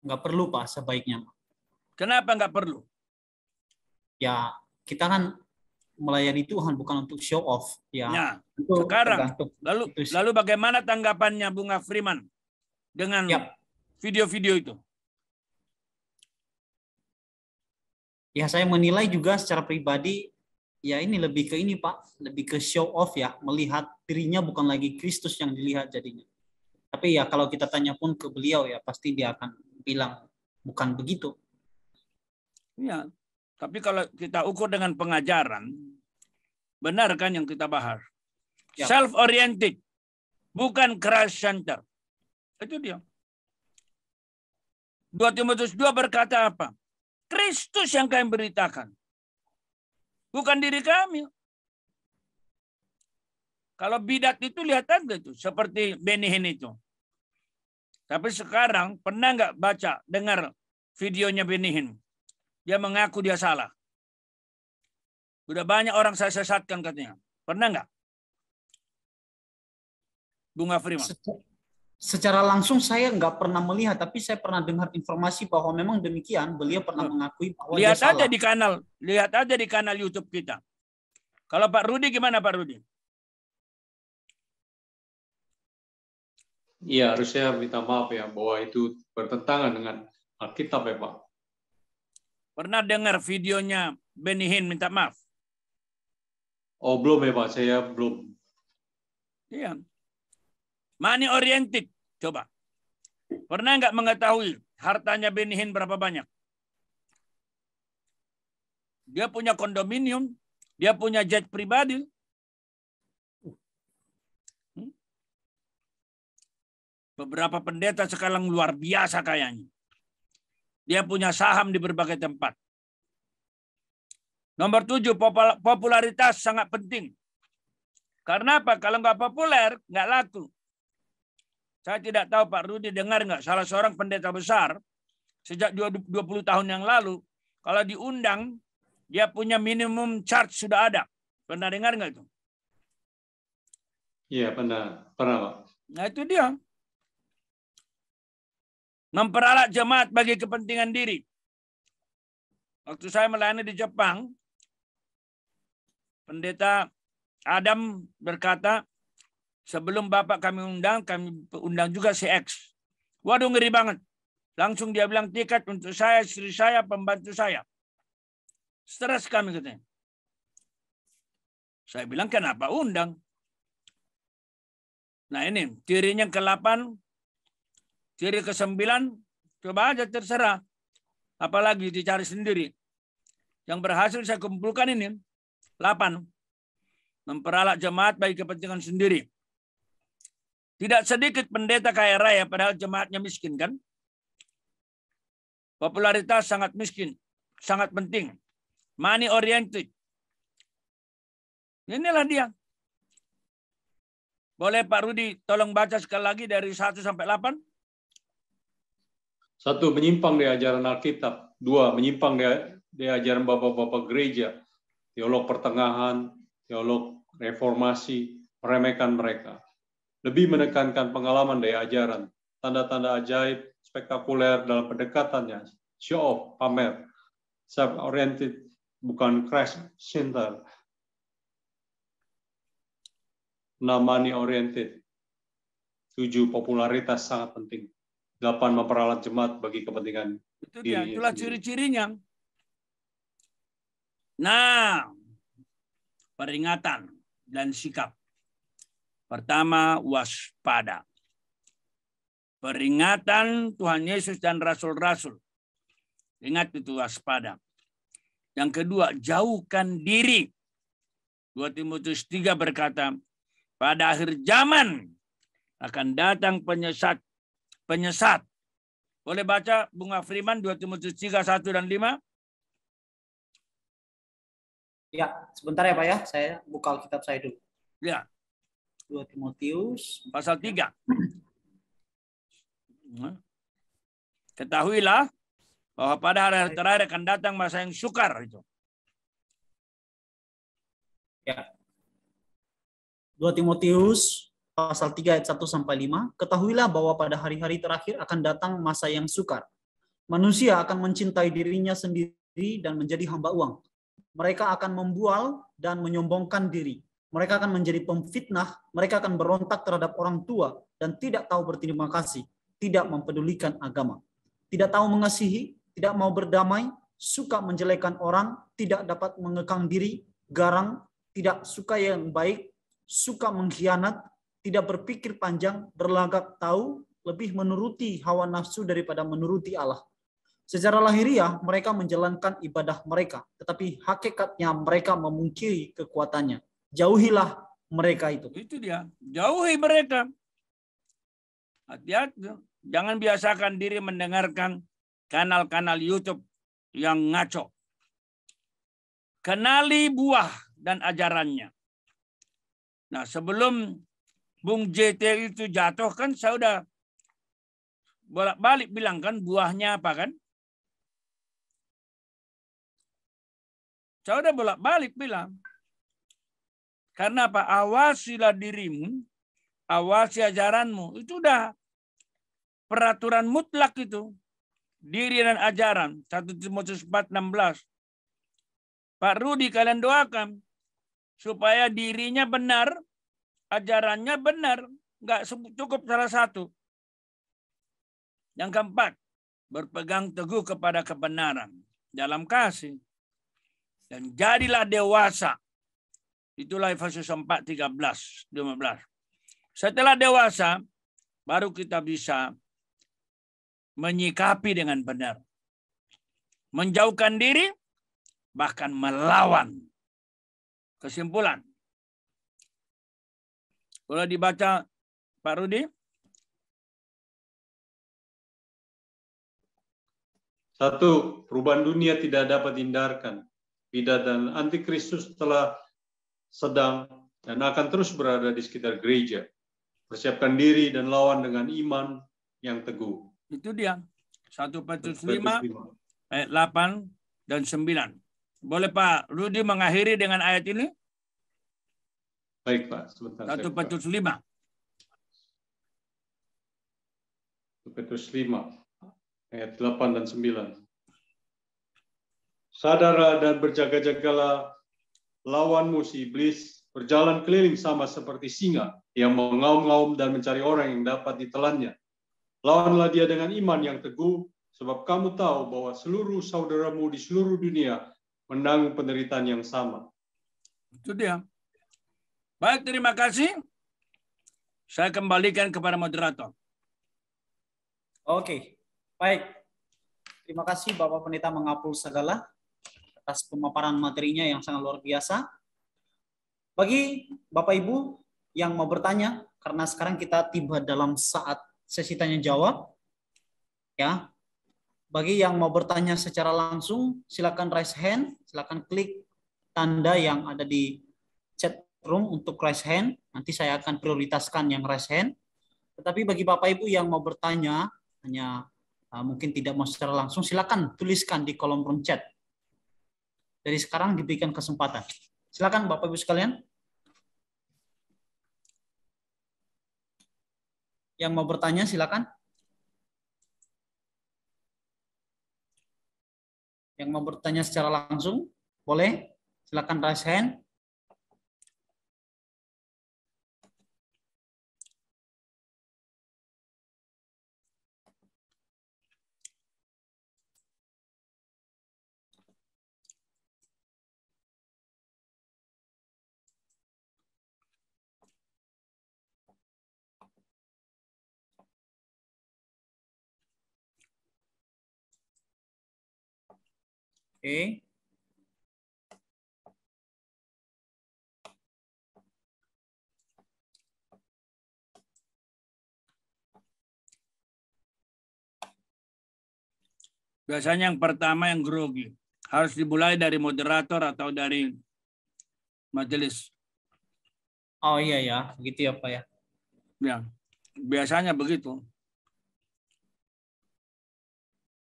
Nggak perlu Pak, sebaiknya. Kenapa nggak perlu? Ya, kita kan melayani Tuhan bukan untuk show off. Ya, Nah, itu sekarang, tergantung. lalu bagaimana tanggapannya Bung Wafriman dengan video-video itu? Ya, saya menilai juga secara pribadi, ya ini lebih ke ini Pak, lebih ke show off ya, melihat dirinya bukan lagi Kristus yang dilihat jadinya. Tapi ya kalau kita tanya pun ke beliau ya, pasti dia akan bilang bukan begitu. Ya, tapi kalau kita ukur dengan pengajaran, benar kan yang kita bahas? Ya. Self-oriented, bukan Christ center. Itu dia. 2 Timotius 2 berkata apa? Kristus yang kami beritakan. Bukan diri kami. Kalau bidat itu lihat aja itu. Seperti Benny Hinn itu. Tapi sekarang pernah nggak baca, dengar videonya Benny Hinn? Dia mengaku dia salah. Udah banyak orang saya sesatkan katanya. Pernah nggak? Bung Wafriman. Secara langsung saya nggak pernah melihat, tapi saya pernah dengar informasi bahwa memang demikian. Beliau pernah mengakui bahwa lihat dia aja salah. Lihat aja di kanal YouTube kita. Kalau Pak Rudi gimana Pak Rudi? Iya, harusnya minta maaf ya bahwa itu bertentangan dengan Alkitab ya Pak. Pernah dengar videonya Benny Hinn minta maaf? Oh belum ya Pak, saya belum. Iya. Money oriented, coba. Pernah nggak mengetahui hartanya Benny Hinn berapa banyak? Dia punya kondominium, dia punya jet pribadi. Beberapa pendeta sekarang luar biasa kayaknya. Dia punya saham di berbagai tempat. Nomor 7, popularitas sangat penting. Karena apa? Kalau nggak populer, nggak laku. Saya tidak tahu Pak Rudi dengar nggak salah seorang pendeta besar sejak 20 tahun yang lalu, kalau diundang, dia punya minimum charge sudah ada. Pernah dengar nggak itu? Iya, pernah Pak. Nah itu dia. Memperalat jemaat bagi kepentingan diri. Waktu saya melayani di Jepang, pendeta Adam berkata, Sebelum bapak kami undang juga si X. Waduh, ngeri banget. Langsung dia bilang tiket untuk saya, istri saya, pembantu saya. Stres kami katanya. Saya bilang kenapa undang? Nah ini cirinya ke-8, ciri ke-9, coba aja terserah. Apalagi dicari sendiri. Yang berhasil saya kumpulkan ini 8. Memperalat jemaat bagi kepentingan sendiri. Tidak sedikit pendeta kaya raya padahal jemaatnya miskin kan? Popularitas sangat miskin, sangat penting. Money oriented. Inilah dia. Boleh Pak Rudi tolong baca sekali lagi dari 1 sampai 8? 1. Menyimpang dari ajaran Alkitab. 2. Menyimpang dari ajaran bapak-bapak gereja. Teolog pertengahan, teolog reformasi, meremehkan mereka. Lebih menekankan pengalaman dari ajaran. Tanda-tanda ajaib, spektakuler dalam pendekatannya. Show off, pamer. Self-oriented, bukan crash center. 6. Money oriented. 7. Popularitas sangat penting. 8. Memperalat jemaat bagi kepentingan Itu dia, dirinya itulah sendiri. ciri-cirinya. Nah, peringatan dan sikap. Pertama, waspada. Peringatan Tuhan Yesus dan rasul-rasul. Ingat itu waspada. Yang kedua, jauhkan diri. 2 Timotius 3 berkata, pada akhir zaman akan datang penyesat. Boleh baca Bunga Freeman 2 Timotius 3, 1 dan 5? Ya, sebentar ya Pak ya. Saya buka Alkitab saya dulu. Ya. 2 Timotius. Pasal 3. Ketahuilah bahwa pada hari terakhir akan datang masa yang sukar itu. Ya. 2 Timotius pasal 3 ayat 1 sampai 5. Ketahuilah bahwa pada hari-hari terakhir akan datang masa yang sukar. Manusia akan mencintai dirinya sendiri dan menjadi hamba uang. Mereka akan membual dan menyombongkan diri. Mereka akan menjadi pemfitnah. Mereka akan berontak terhadap orang tua dan tidak tahu berterima kasih. Tidak mempedulikan agama. Tidak tahu mengasihi, tidak mau berdamai, suka menjelekkan orang, tidak dapat mengekang diri, garang, tidak suka yang baik, suka mengkhianat, tidak berpikir panjang, berlagak tahu, lebih menuruti hawa nafsu daripada menuruti Allah. Secara lahiriah mereka menjalankan ibadah mereka, tetapi hakikatnya mereka memungkiri kekuatannya. Jauhilah mereka itu. Itu dia, jauhi mereka. Hati-hati, jangan biasakan diri mendengarkan kanal-kanal YouTube yang ngaco. Kenali buah dan ajarannya. Nah, sebelum Bung JT itu jatuh kan saya udah bolak-balik bilang kan buahnya apa kan? Saya udah bolak-balik bilang. Karena apa? Awasilah dirimu, awasi ajaranmu. Itu udah peraturan mutlak itu. Diri dan ajaran. 1 Timotius 4:16. Pak Rudi, kalian doakan supaya dirinya benar, ajarannya benar. Nggak cukup salah satu. Yang keempat, berpegang teguh kepada kebenaran dalam kasih. Dan jadilah dewasa. Itulah Efesus 4:13-15. Setelah dewasa, baru kita bisa menyikapi dengan benar. Menjauhkan diri, bahkan melawan. Kesimpulan. Boleh dibaca Pak Rudi? 1. Perubahan dunia tidak dapat dihindarkan. Bidat dan antikristus telah sedang dan akan terus berada di sekitar gereja. Persiapkan diri dan lawan dengan iman yang teguh. Itu dia. 1 Petrus 5 ayat 8 dan 9. Boleh Pak Rudi mengakhiri dengan ayat ini? Baik Pak, sebentar. 1 Petrus 5. 1 Petrus 5 ayat 8 dan 9. Sadarlah dan berjaga-jagalah, lawanmu si iblis berjalan keliling sama seperti singa, yang mengaum-ngaum dan mencari orang yang dapat ditelannya. Lawanlah dia dengan iman yang teguh, sebab kamu tahu bahwa seluruh saudaramu di seluruh dunia menanggung penderitaan yang sama. Itu dia. Baik, terima kasih. Saya kembalikan kepada moderator. Oke, baik. Terima kasih Bapak Pendeta Mengapul Sagala atas pemaparan materinya yang sangat luar biasa. Bagi Bapak Ibu yang mau bertanya, karena sekarang kita tiba dalam saat sesi tanya jawab, ya. Bagi yang mau bertanya secara langsung, silakan raise hand, silakan klik tanda yang ada di chat room untuk raise hand. Nanti saya akan prioritaskan yang raise hand. Tetapi bagi Bapak Ibu yang mau bertanya, hanya mungkin tidak mau secara langsung, silakan tuliskan di kolom room chat. Dari sekarang diberikan kesempatan. Silakan Bapak Ibu sekalian. Yang mau bertanya silakan. Yang mau bertanya secara langsung, boleh. Silakan raise hand. Oke. Biasanya yang pertama yang grogi. Harus dimulai dari moderator atau dari majelis. Oh iya ya, begitu ya Pak ya. Ya, biasanya begitu.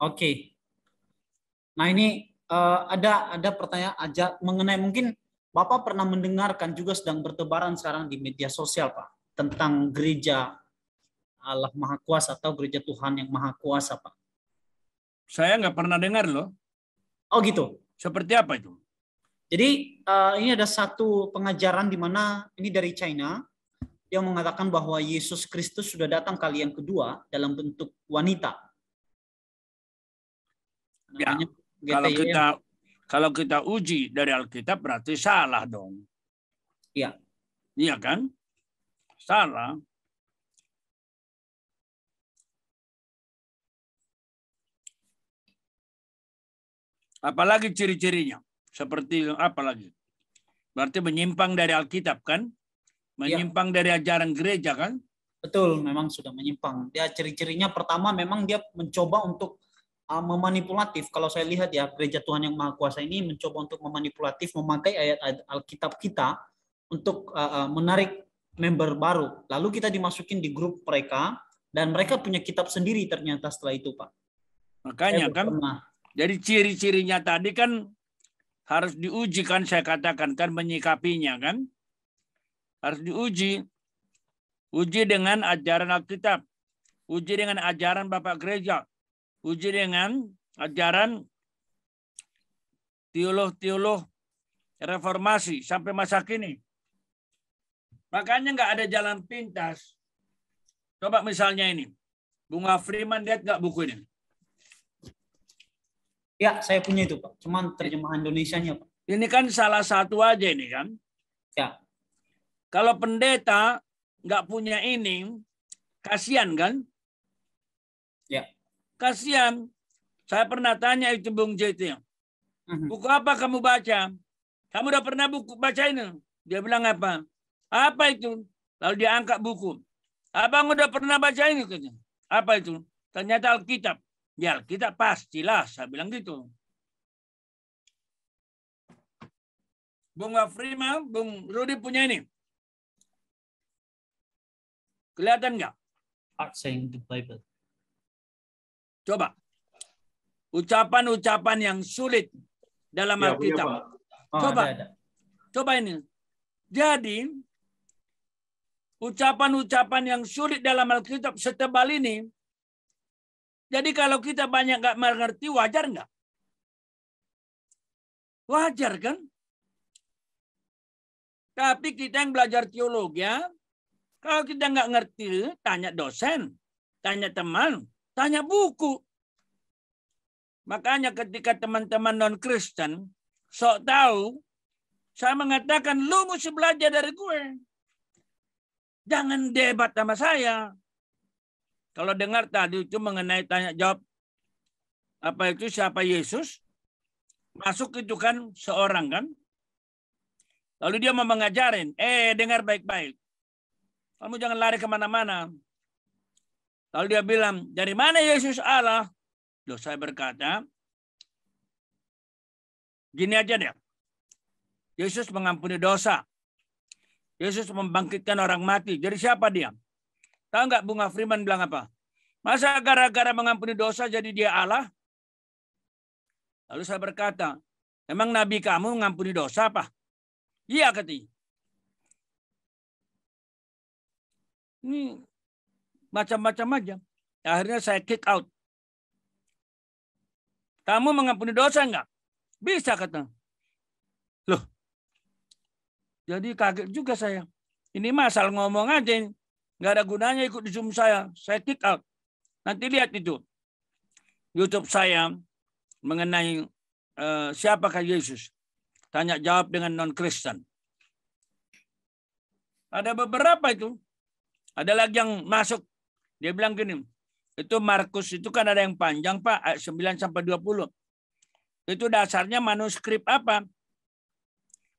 Oke. Nah ini ada pertanyaan aja mengenai mungkin Bapak pernah mendengarkan juga sedang bertebaran sekarang di media sosial Pak tentang gereja Allah Maha Kuasa atau gereja Tuhan yang Maha Kuasa Pak. Saya nggak pernah dengar loh. Oh gitu. Seperti apa itu? Jadi ini ada satu pengajaran di mana ini dari China yang mengatakan bahwa Yesus Kristus sudah datang kali yang kedua dalam bentuk wanita. Ya, kalau kita uji dari Alkitab berarti salah dong. Iya. Iya kan? Salah. Apalagi ciri-cirinya? Seperti apa lagi? Berarti menyimpang dari Alkitab kan? Menyimpang dari ajaran gereja kan? Betul, memang sudah menyimpang. Dia ciri-cirinya pertama memang dia mencoba untuk memanipulatif. Kalau saya lihat ya, gereja Tuhan yang Maha Kuasa ini mencoba untuk memanipulatif, memakai ayat-ayat Alkitab kita untuk menarik member baru. Lalu kita dimasukin di grup mereka, dan mereka punya kitab sendiri ternyata setelah itu, Pak. Makanya kan, jadi ciri-cirinya tadi kan harus diuji kan, saya katakan kan, menyikapinya kan. Harus diuji. Uji dengan ajaran Alkitab. Uji dengan ajaran Bapak Gereja. Uji dengan ajaran teolog-teolog reformasi sampai masa kini. Makanya nggak ada jalan pintas. Coba misalnya ini. Bunga Freeman, lihat nggak buku ini? Ya, saya punya itu, Pak. Cuman terjemahan Indonesianya, Pak. Ini kan salah satu aja ini kan. Ya. Kalau pendeta nggak punya ini, kasihan kan? Ya. Kasihan. Saya pernah tanya itu Bung JT. Buku apa kamu baca? Kamu udah pernah baca ini? Dia bilang apa? Apa itu? Lalu dia angkat buku. Abang udah pernah baca ini? Apa itu? Ternyata Alkitab. Ya Alkitab pastilah. Saya bilang gitu. Bung Afrima, Bung Rudi punya ini. Kelihatan nggak? Art saying the Bible. Coba. Ucapan-ucapan yang sulit dalam Alkitab. Coba. Ada. Coba ini. Jadi, ucapan-ucapan yang sulit dalam Alkitab setebal ini. Jadi kalau kita banyak nggak mengerti, wajar nggak? Wajar kan? Tapi kita yang belajar teologi ya, Kalau kita nggak ngerti, tanya dosen, tanya teman, tanya buku. Makanya ketika teman-teman non-Kristen sok tahu, saya mengatakan, lu mesti belajar dari gue. Jangan debat sama saya. Kalau dengar tadi itu mengenai tanya jawab, apa itu siapa Yesus? Masuk itu kan seorang kan. Lalu dia mau mengajarin, dengar baik-baik. Kamu jangan lari kemana-mana. Lalu dia bilang, dari mana Yesus Allah? Loh, saya berkata, gini aja deh. Yesus mengampuni dosa. Yesus membangkitkan orang mati. Jadi siapa dia? Tahu nggak Bunga Freeman bilang apa? Masa gara-gara mengampuni dosa jadi dia Allah? Lalu saya berkata, emang Nabi kamu mengampuni dosa apa? Iya katanya. Ini macam-macam aja. Akhirnya saya kick out. Kamu mengampuni dosa enggak? Bisa kata. Loh. Jadi kaget juga saya. Ini masal ngomong aja. Enggak ada gunanya ikut di Zoom saya. Saya kick out. Nanti lihat itu. YouTube saya mengenai siapakah Yesus. Tanya jawab dengan non-Kristen. Ada beberapa itu. Ada lagi yang masuk. Dia bilang gini. Itu Markus itu kan ada yang panjang Pak. Ayat 9-20. Itu dasarnya manuskrip apa?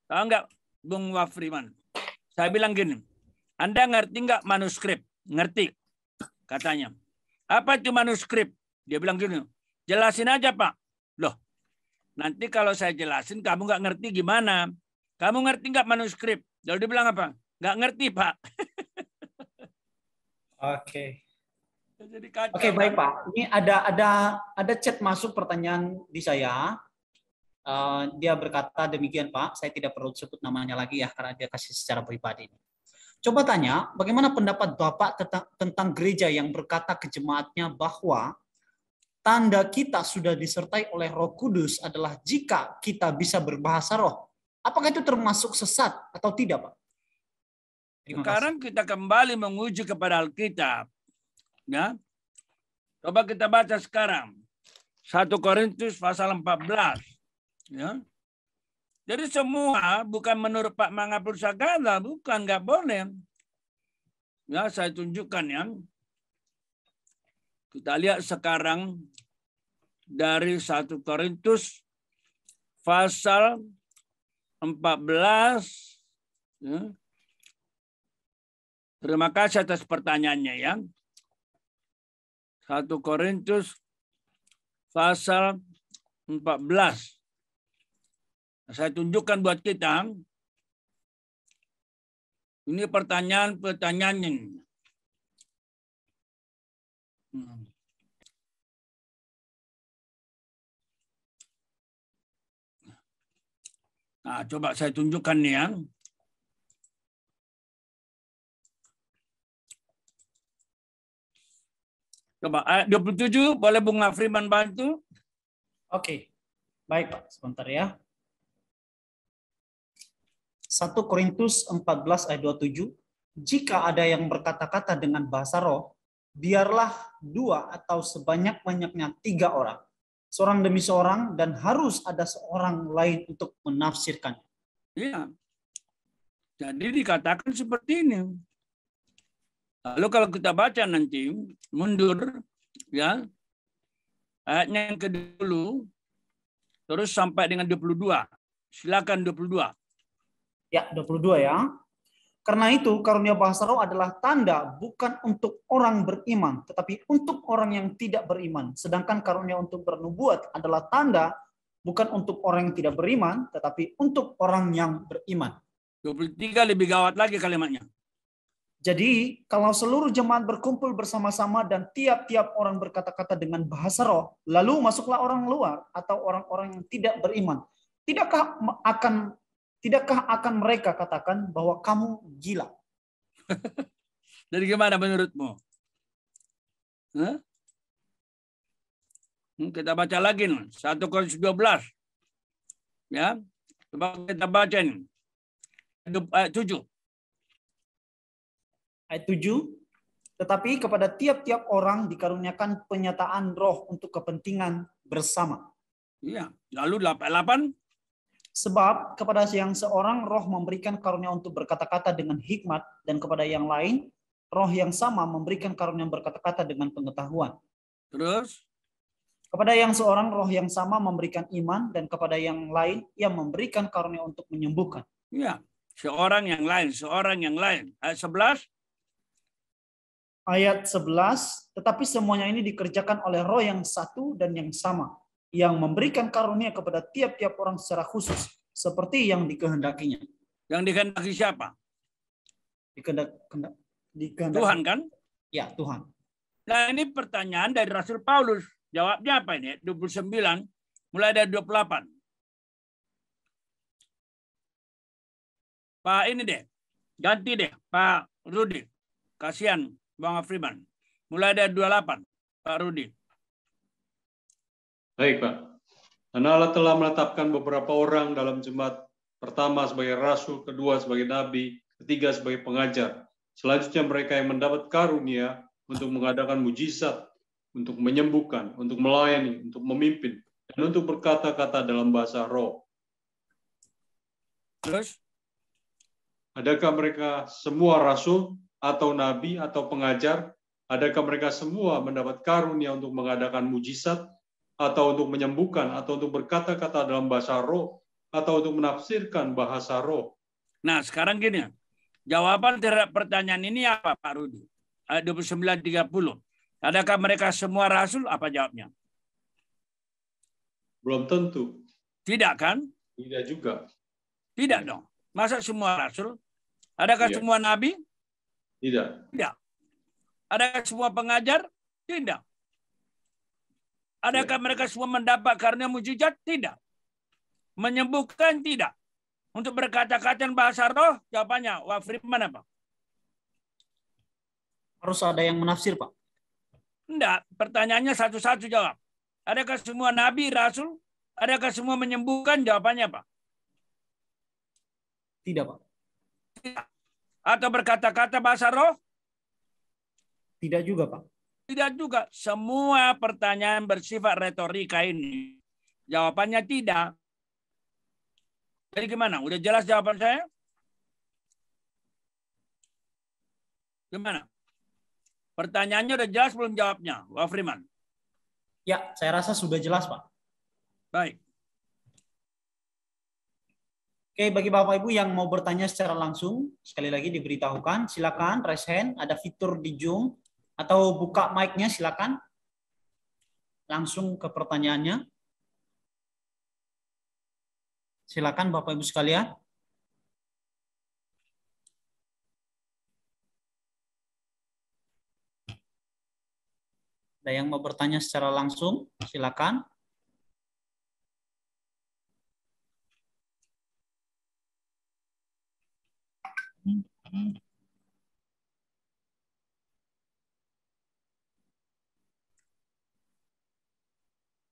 Tahu nggak Bung Wafriman? Saya bilang gini. Anda ngerti nggak manuskrip? Ngerti. Katanya. Apa itu manuskrip? Dia bilang gini. Jelasin aja Pak. Loh. Nanti kalau saya jelasin, kamu nggak ngerti gimana? Kamu ngerti nggak manuskrip? Lalu dia bilang apa? Nggak ngerti, Pak. Oke. Jadi kacau, Oke, baik kan? Pak. Ini ada chat masuk pertanyaan di saya. Dia berkata demikian Pak. Saya tidak perlu sebut namanya lagi ya karena dia kasih secara pribadi. Coba tanya, bagaimana pendapat Bapak tentang gereja yang berkata ke jemaatnya bahwa tanda kita sudah disertai oleh Roh Kudus adalah jika kita bisa berbahasa roh. Apakah itu termasuk sesat atau tidak, Pak? Sekarang kita kembali menguji kepada Alkitab. Ya. Coba kita baca sekarang. 1 Korintus pasal 14. Ya. Jadi semua bukan menurut Pak Mangapur Sagala, bukan, nggak boleh. Ya, saya tunjukkan ya. Kita lihat sekarang dari 1 Korintus pasal 14. Ya. Terima kasih atas pertanyaannya ya. 1 Korintus pasal 14. Saya tunjukkan buat kita. Ini pertanyaan-pertanyaan ini. Nah, coba saya tunjukkan nih ya. Coba ayat 27, boleh Bung Afriman bantu? Oke. Baik Pak, sebentar ya. 1 Korintus 14 ayat 27. Jika ada yang berkata-kata dengan bahasa roh, biarlah 2 atau sebanyak-banyaknya 3 orang. Seorang demi seorang dan harus ada seorang lain untuk menafsirkannya. Iya. Jadi dikatakan seperti ini. Lalu kalau kita baca nanti mundur ya. Ayatnya yang kedua terus sampai dengan 22. Silakan 22. Ya, 22 ya. Karena itu karunia bahasa roh adalah tanda bukan untuk orang beriman, tetapi untuk orang yang tidak beriman. Sedangkan karunia untuk bernubuat adalah tanda bukan untuk orang yang tidak beriman, tetapi untuk orang yang beriman. 23 lebih gawat lagi kalimatnya. Jadi, kalau seluruh jemaat berkumpul bersama-sama dan tiap-tiap orang berkata-kata dengan bahasa roh, lalu masuklah orang luar atau orang-orang yang tidak beriman, tidakkah akan mereka katakan bahwa kamu gila? Jadi gimana menurutmu? Hah? Kita baca lagi nih, 1 Korintus 12. Ya, coba kita baca nih. Ayat 7. Ayat 7. Tetapi kepada tiap-tiap orang dikaruniakan penyataan roh untuk kepentingan bersama. Iya. Lalu 8. Sebab kepada yang seorang roh memberikan karunia untuk berkata-kata dengan hikmat, dan kepada yang lain roh yang sama memberikan karunia berkata-kata dengan pengetahuan. Terus? Kepada yang seorang roh yang sama memberikan iman, dan kepada yang lain ia memberikan karunia untuk menyembuhkan. Iya. Seorang yang lain. Ayat 11. Ayat 11, tetapi semuanya ini dikerjakan oleh roh yang satu dan yang sama, yang memberikan karunia kepada tiap-tiap orang secara khusus, seperti yang dikehendakinya. Yang dikehendaki siapa? Dikehendaki Tuhan kan? Ya, Tuhan. Nah ini pertanyaan dari Rasul Paulus. Jawabnya apa ini? 29, mulai dari 28. Pak ini deh, ganti deh, Pak Rudi. Kasihan Bang Afriman. Mulai dari 28, Pak Rudi. Baik, Pak. Dan Allah telah menetapkan beberapa orang dalam jemaat, pertama sebagai rasul, kedua sebagai nabi, ketiga sebagai pengajar. Selanjutnya mereka yang mendapat karunia untuk mengadakan mujizat, untuk menyembuhkan, untuk melayani, untuk memimpin, dan untuk berkata-kata dalam bahasa roh. Terus? Adakah mereka semua rasul atau nabi atau pengajar? Adakah mereka semua mendapat karunia untuk mengadakan mujizat, atau untuk menyembuhkan, atau untuk berkata-kata dalam bahasa roh, atau untuk menafsirkan bahasa roh? Nah sekarang gini, jawaban terhadap pertanyaan ini apa Pak Rudi? Ayat 29-30. Adakah mereka semua rasul? Apa jawabnya? Belum tentu. Tidak kan? Tidak juga. Tidak dong. Masa semua rasul? Adakah semua nabi? Tidak. Tidak. Adakah semua pengajar? Tidak. Adakah mereka semua mendapat karunia mujizat? Tidak. Menyembuhkan? Tidak. Untuk berkata-kata bahasa roh? Jawabannya, wah firman apa? Harus ada yang menafsir, Pak. Enggak. Pertanyaannya satu-satu jawab. Adakah semua nabi, rasul? Adakah semua menyembuhkan? Jawabannya apa? Tidak, Pak. Tidak. Atau berkata-kata bahasa roh? Tidak juga, Pak. Tidak juga. Semua pertanyaan bersifat retorika ini. Jawabannya tidak. Jadi gimana? Udah jelas jawaban saya? Gimana? Pertanyaannya udah jelas belum jawabnya? Wah Freeman. Ya, saya rasa sudah jelas, Pak. Baik. Oke, bagi Bapak Ibu yang mau bertanya secara langsung, sekali lagi diberitahukan, silakan raise hand, ada fitur di Zoom, atau buka mic-nya silakan. Langsung ke pertanyaannya. Silakan Bapak Ibu sekalian. Ada yang mau bertanya secara langsung, silakan.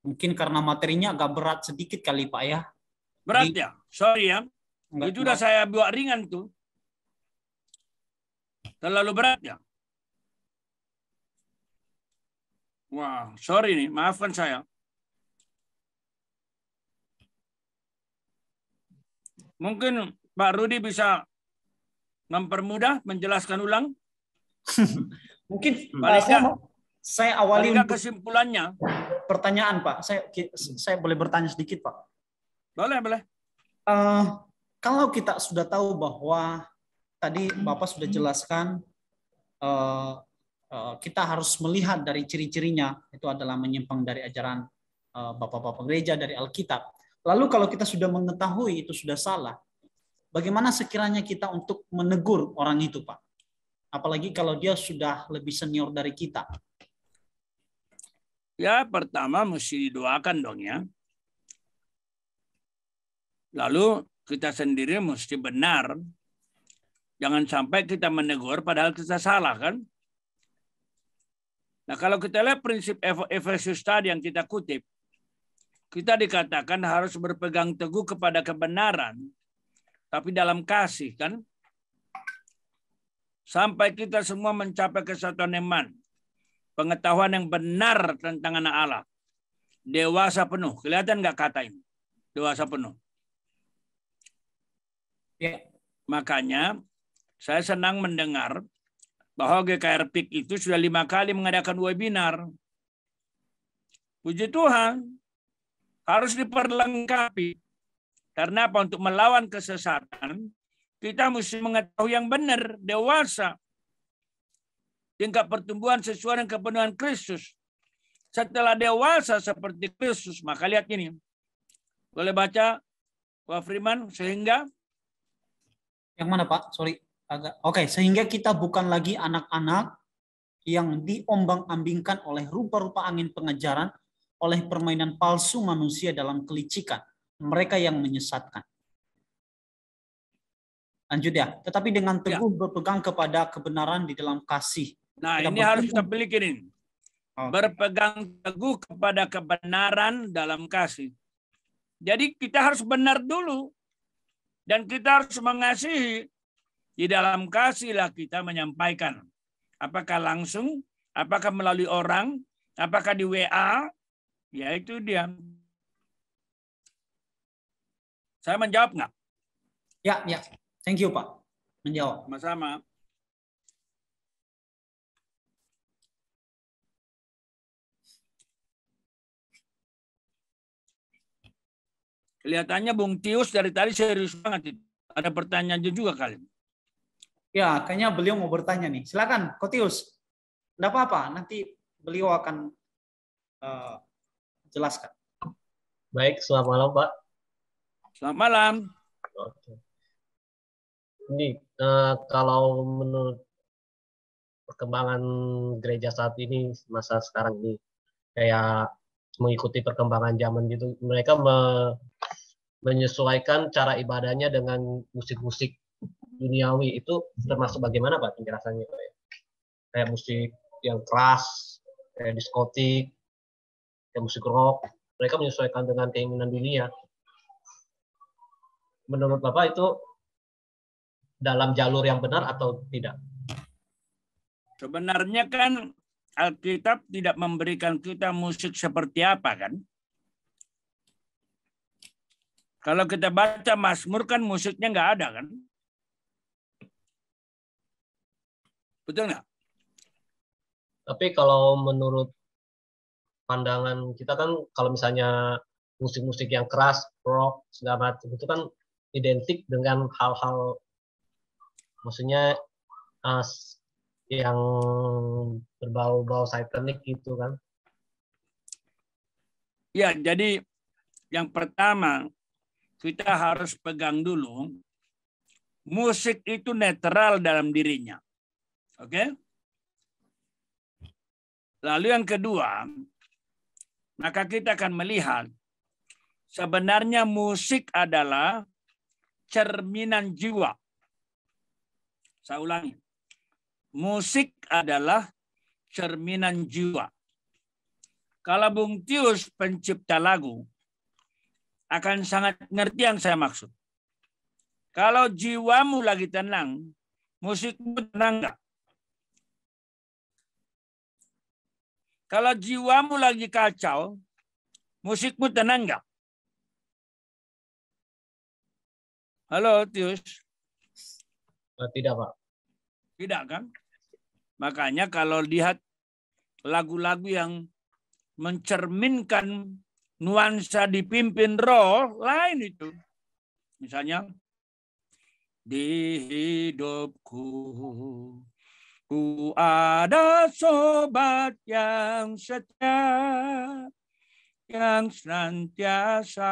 Mungkin karena materinya agak berat sedikit kali Pak ya. Berat ya? Sorry ya. Itu udah saya buat ringan tuh. Terlalu berat ya? Wah, sorry nih. Maafkan saya. Mungkin Pak Rudi bisa mempermudah, menjelaskan ulang. Mungkin paling saya awali untuk kesimpulannya. Pertanyaan Pak, saya boleh bertanya sedikit Pak? Boleh, boleh. Kalau kita sudah tahu bahwa tadi Bapak sudah jelaskan kita harus melihat dari ciri-cirinya, itu adalah menyimpang dari ajaran Bapak-Bapak gereja, dari Alkitab. Lalu kalau kita sudah mengetahui itu sudah salah, bagaimana sekiranya kita untuk menegur orang itu Pak? Apalagi kalau dia sudah lebih senior dari kita. Ya, pertama mesti didoakan dong ya. Lalu kita sendiri mesti benar. Jangan sampai kita menegur padahal kita salah kan. Nah kalau kita lihat prinsip Efesus tadi yang kita kutip, kita dikatakan harus berpegang teguh kepada kebenaran, tapi dalam kasih kan. sampai kita semua mencapai kesatuan iman, pengetahuan yang benar tentang anak Allah, dewasa penuh. Kelihatan nggak kata ini? Dewasa penuh. Ya. Makanya saya senang mendengar bahwa GKR PIK itu sudah 5 kali mengadakan webinar. Puji Tuhan, harus diperlengkapi. Karena apa? Untuk melawan kesesatan, kita mesti mengetahui yang benar, dewasa. Tingkat pertumbuhan sesuai dengan kepenuhan Kristus. Setelah dewasa seperti Kristus, maka lihat ini. Boleh baca, Pak Freeman, sehingga? Yang mana Pak? Sorry. Oke, sehingga kita bukan lagi anak-anak yang diombang-ambingkan oleh rupa-rupa angin pengajaran, oleh permainan palsu manusia dalam kelicikan. Mereka yang menyesatkan. Lanjut ya. Tetapi dengan teguh berpegang kepada kebenaran di dalam kasih. Nah, ini harus kita milikin. Berpegang teguh kepada kebenaran dalam kasih. Jadi kita harus benar dulu. Dan kita harus mengasihi. Di dalam kasihlah kita menyampaikan. Apakah langsung, apakah melalui orang, apakah di WA, ya itu dia. Saya menjawab nggak? Ya. Thank you, Pak. Menjawab. Sama-sama. Kelihatannya Bung Tius dari tadi serius banget. Ada pertanyaan juga kali. Ya, kayaknya beliau mau bertanya nih. Silakan, Kotius. Enggak apa-apa, nanti beliau akan jelaskan. Baik, selamat malam, Pak. Selamat malam. Oke. Ini kalau menurut perkembangan gereja saat ini, masa sekarang ini, kayak mengikuti perkembangan zaman gitu, mereka menyesuaikan cara ibadahnya dengan musik-musik duniawi. Itu termasuk bagaimana Pak penjelasannya? Kayak musik yang keras, kayak diskotik, kayak musik rock, mereka menyesuaikan dengan keinginan dunia. Menurut Bapak itu dalam jalur yang benar atau tidak? Sebenarnya kan Alkitab tidak memberikan kita musik seperti apa kan? Kalau kita baca Mazmur kan musiknya nggak ada kan? Betul nggak? Tapi kalau menurut pandangan kita kan, kalau misalnya musik-musik yang keras, rock, segala macam, itu kan identik dengan hal-hal, maksudnya yang berbau-bau satanik gitu kan. Ya, jadi yang pertama kita harus pegang dulu musik itu netral dalam dirinya. Oke? Lalu yang kedua, maka kita akan melihat sebenarnya musik adalah cerminan jiwa. Saya ulangi. Musik adalah cerminan jiwa. Kalau Bung Tius pencipta lagu, akan sangat ngerti yang saya maksud. Kalau jiwamu lagi tenang, musikmu tenang nggak? Kalau jiwamu lagi kacau, musikmu tenang nggak? Halo, Tius. Tidak, Pak. Tidak kan? Makanya kalau lihat lagu-lagu yang mencerminkan nuansa dipimpin roh, lain itu. Misalnya, di hidupku ku ada sobat yang setia, yang senantiasa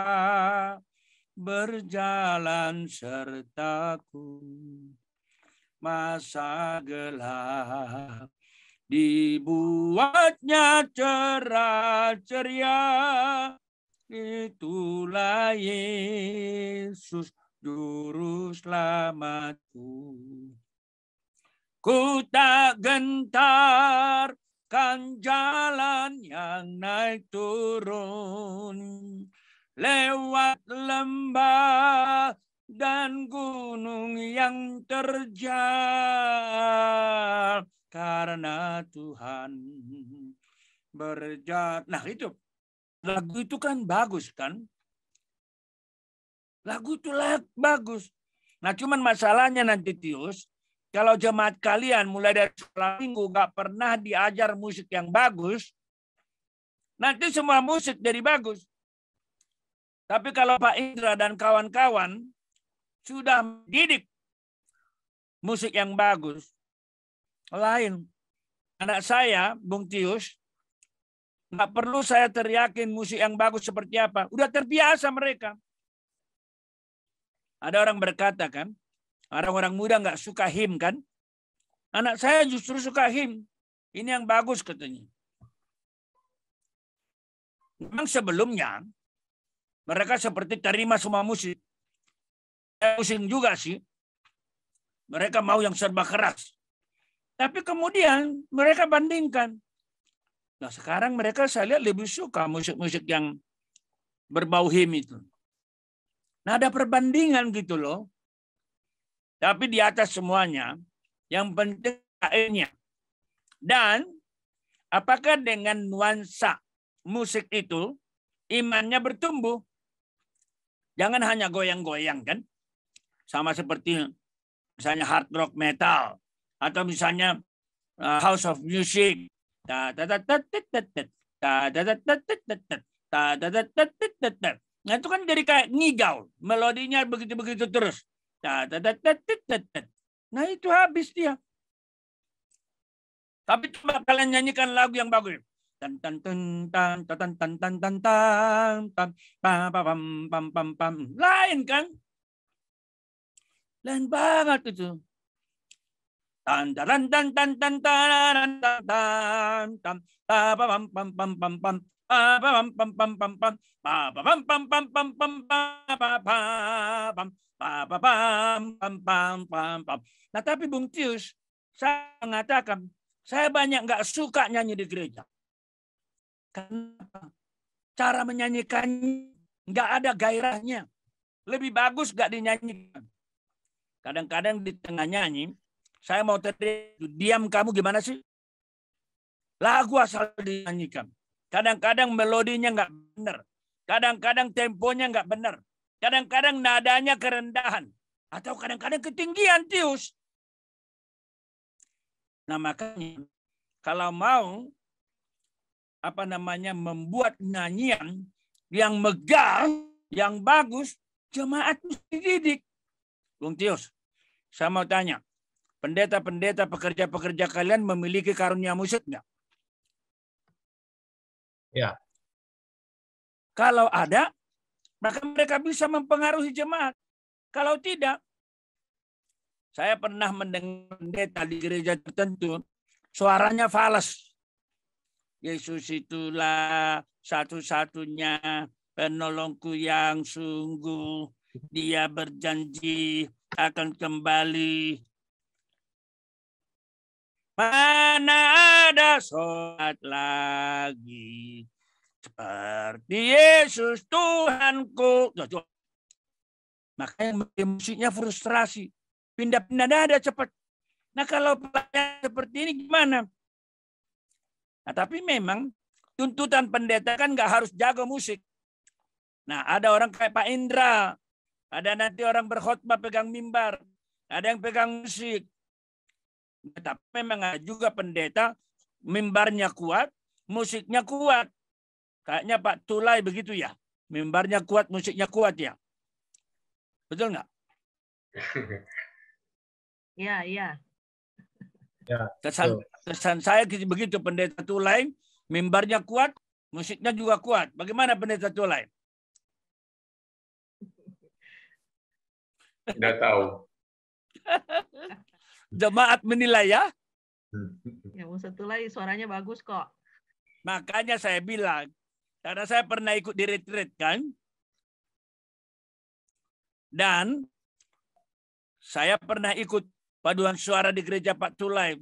berjalan sertaku. Masa gelap dibuatnya cerah ceria. Itulah Yesus juru selamatku. Ku tak gentarkan jalan yang naik turun, lewat lembah dan gunung yang terjal karena Tuhan berjat. Nah itu lagu itu kan bagus kan? Lagu itu bagus. Nah cuman masalahnya nanti Tius, kalau jemaat kalian mulai dari sekolah minggu nggak pernah diajar musik yang bagus, nanti semua musik jadi bagus. Tapi kalau Pak Indra dan kawan-kawan sudah mendidik musik yang bagus, lain. Anak saya, Bung Tius, nggak perlu saya teriakin musik yang bagus seperti apa. Udah terbiasa mereka. Ada orang berkata kan, orang-orang muda nggak suka him kan. Anak saya justru suka him. Ini yang bagus katanya. Memang sebelumnya, mereka seperti terima semua musik. Pusing juga sih. Mereka mau yang serba keras. Tapi kemudian mereka bandingkan. Nah sekarang mereka saya lihat lebih suka musik-musik yang berbau him itu. Nah ada perbandingan gitu loh. Tapi di atas semuanya, yang penting airnya. Dan apakah dengan nuansa musik itu, imannya bertumbuh? Jangan hanya goyang-goyang kan. Sama seperti misalnya hard rock metal. Atau misalnya house of music. Nah itu kan jadi kayak ngigau. Melodinya begitu-begitu terus. Nah itu habis dia. Tapi coba kalian nyanyikan lagu yang bagus. Tan tan tan tan tan tan tan tan tan tan pam pam pam pam pam. Lain kan? Lain banget itu. Tan tan tan tan tan tan tan tan tan pam pam pam pam pam. Pam pam pam pam pam pam pam pam pam pam pam pam pam. Nah tapi Bung Tius, saya mengatakan saya banyak nggak suka nyanyi di gereja. Kenapa? Cara menyanyikan nggak ada gairahnya. Lebih bagus nggak dinyanyikan. Kadang-kadang di tengah nyanyi, saya mau teriak, diam kamu gimana sih? Lagu asal dinyanyikan. Kadang-kadang melodinya nggak benar. Kadang-kadang temponya nggak benar. Kadang-kadang nadanya kerendahan. Atau kadang-kadang ketinggian, Tius. Nah makanya kalau mau membuat nyanyian yang megah, yang bagus, jemaat mesti dididik. Bung Tius, saya mau tanya, pendeta-pendeta, pekerja-pekerja kalian memiliki karunia musik nggak? Ya. Kalau ada, maka mereka bisa mempengaruhi jemaat. Kalau tidak, saya pernah mendengar pendeta di gereja tertentu, suaranya fals. Yesus itulah satu-satunya penolongku yang sungguh. Dia berjanji akan kembali. Mana ada sholat lagi seperti Yesus Tuhanku. Makanya musiknya frustrasi. Pindah-pindah nada cepat. Nah kalau pelayanan seperti ini gimana? Nah tapi memang tuntutan pendeta kan nggak harus jago musik. Nah ada orang kayak Pak Indra. Ada nanti orang berkhotbah pegang mimbar. Ada yang pegang musik. Tapi memang ada juga pendeta, mimbarnya kuat, musiknya kuat. Kayaknya Pak Tulai begitu ya. Mimbarnya kuat, musiknya kuat ya. Betul nggak? Iya, iya. Kesan saya begitu, pendeta Tulai, mimbarnya kuat, musiknya juga kuat. Bagaimana pendeta Tulai? Tidak tahu. Jemaat menilai ya. Ya, Ustaz Tulai suaranya bagus kok. Makanya saya bilang, karena saya pernah ikut di retreat kan. Dan saya pernah ikut paduan suara di gereja Pak Tulai.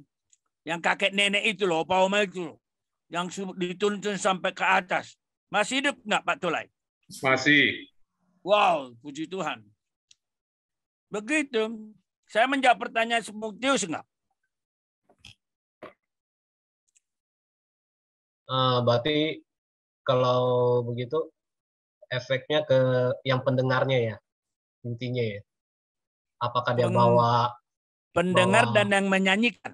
Yang kakek nenek itu loh, Pak Oma itu loh. Yang dituntun sampai ke atas. Masih hidup nggak Pak Tulai? Masih. Wow, puji Tuhan. Begitu. Saya menjawab pertanyaan Timotius enggak? Berarti kalau begitu efeknya ke yang pendengarnya ya, intinya ya. Apakah dia bawa pendengar dan yang menyanyikan?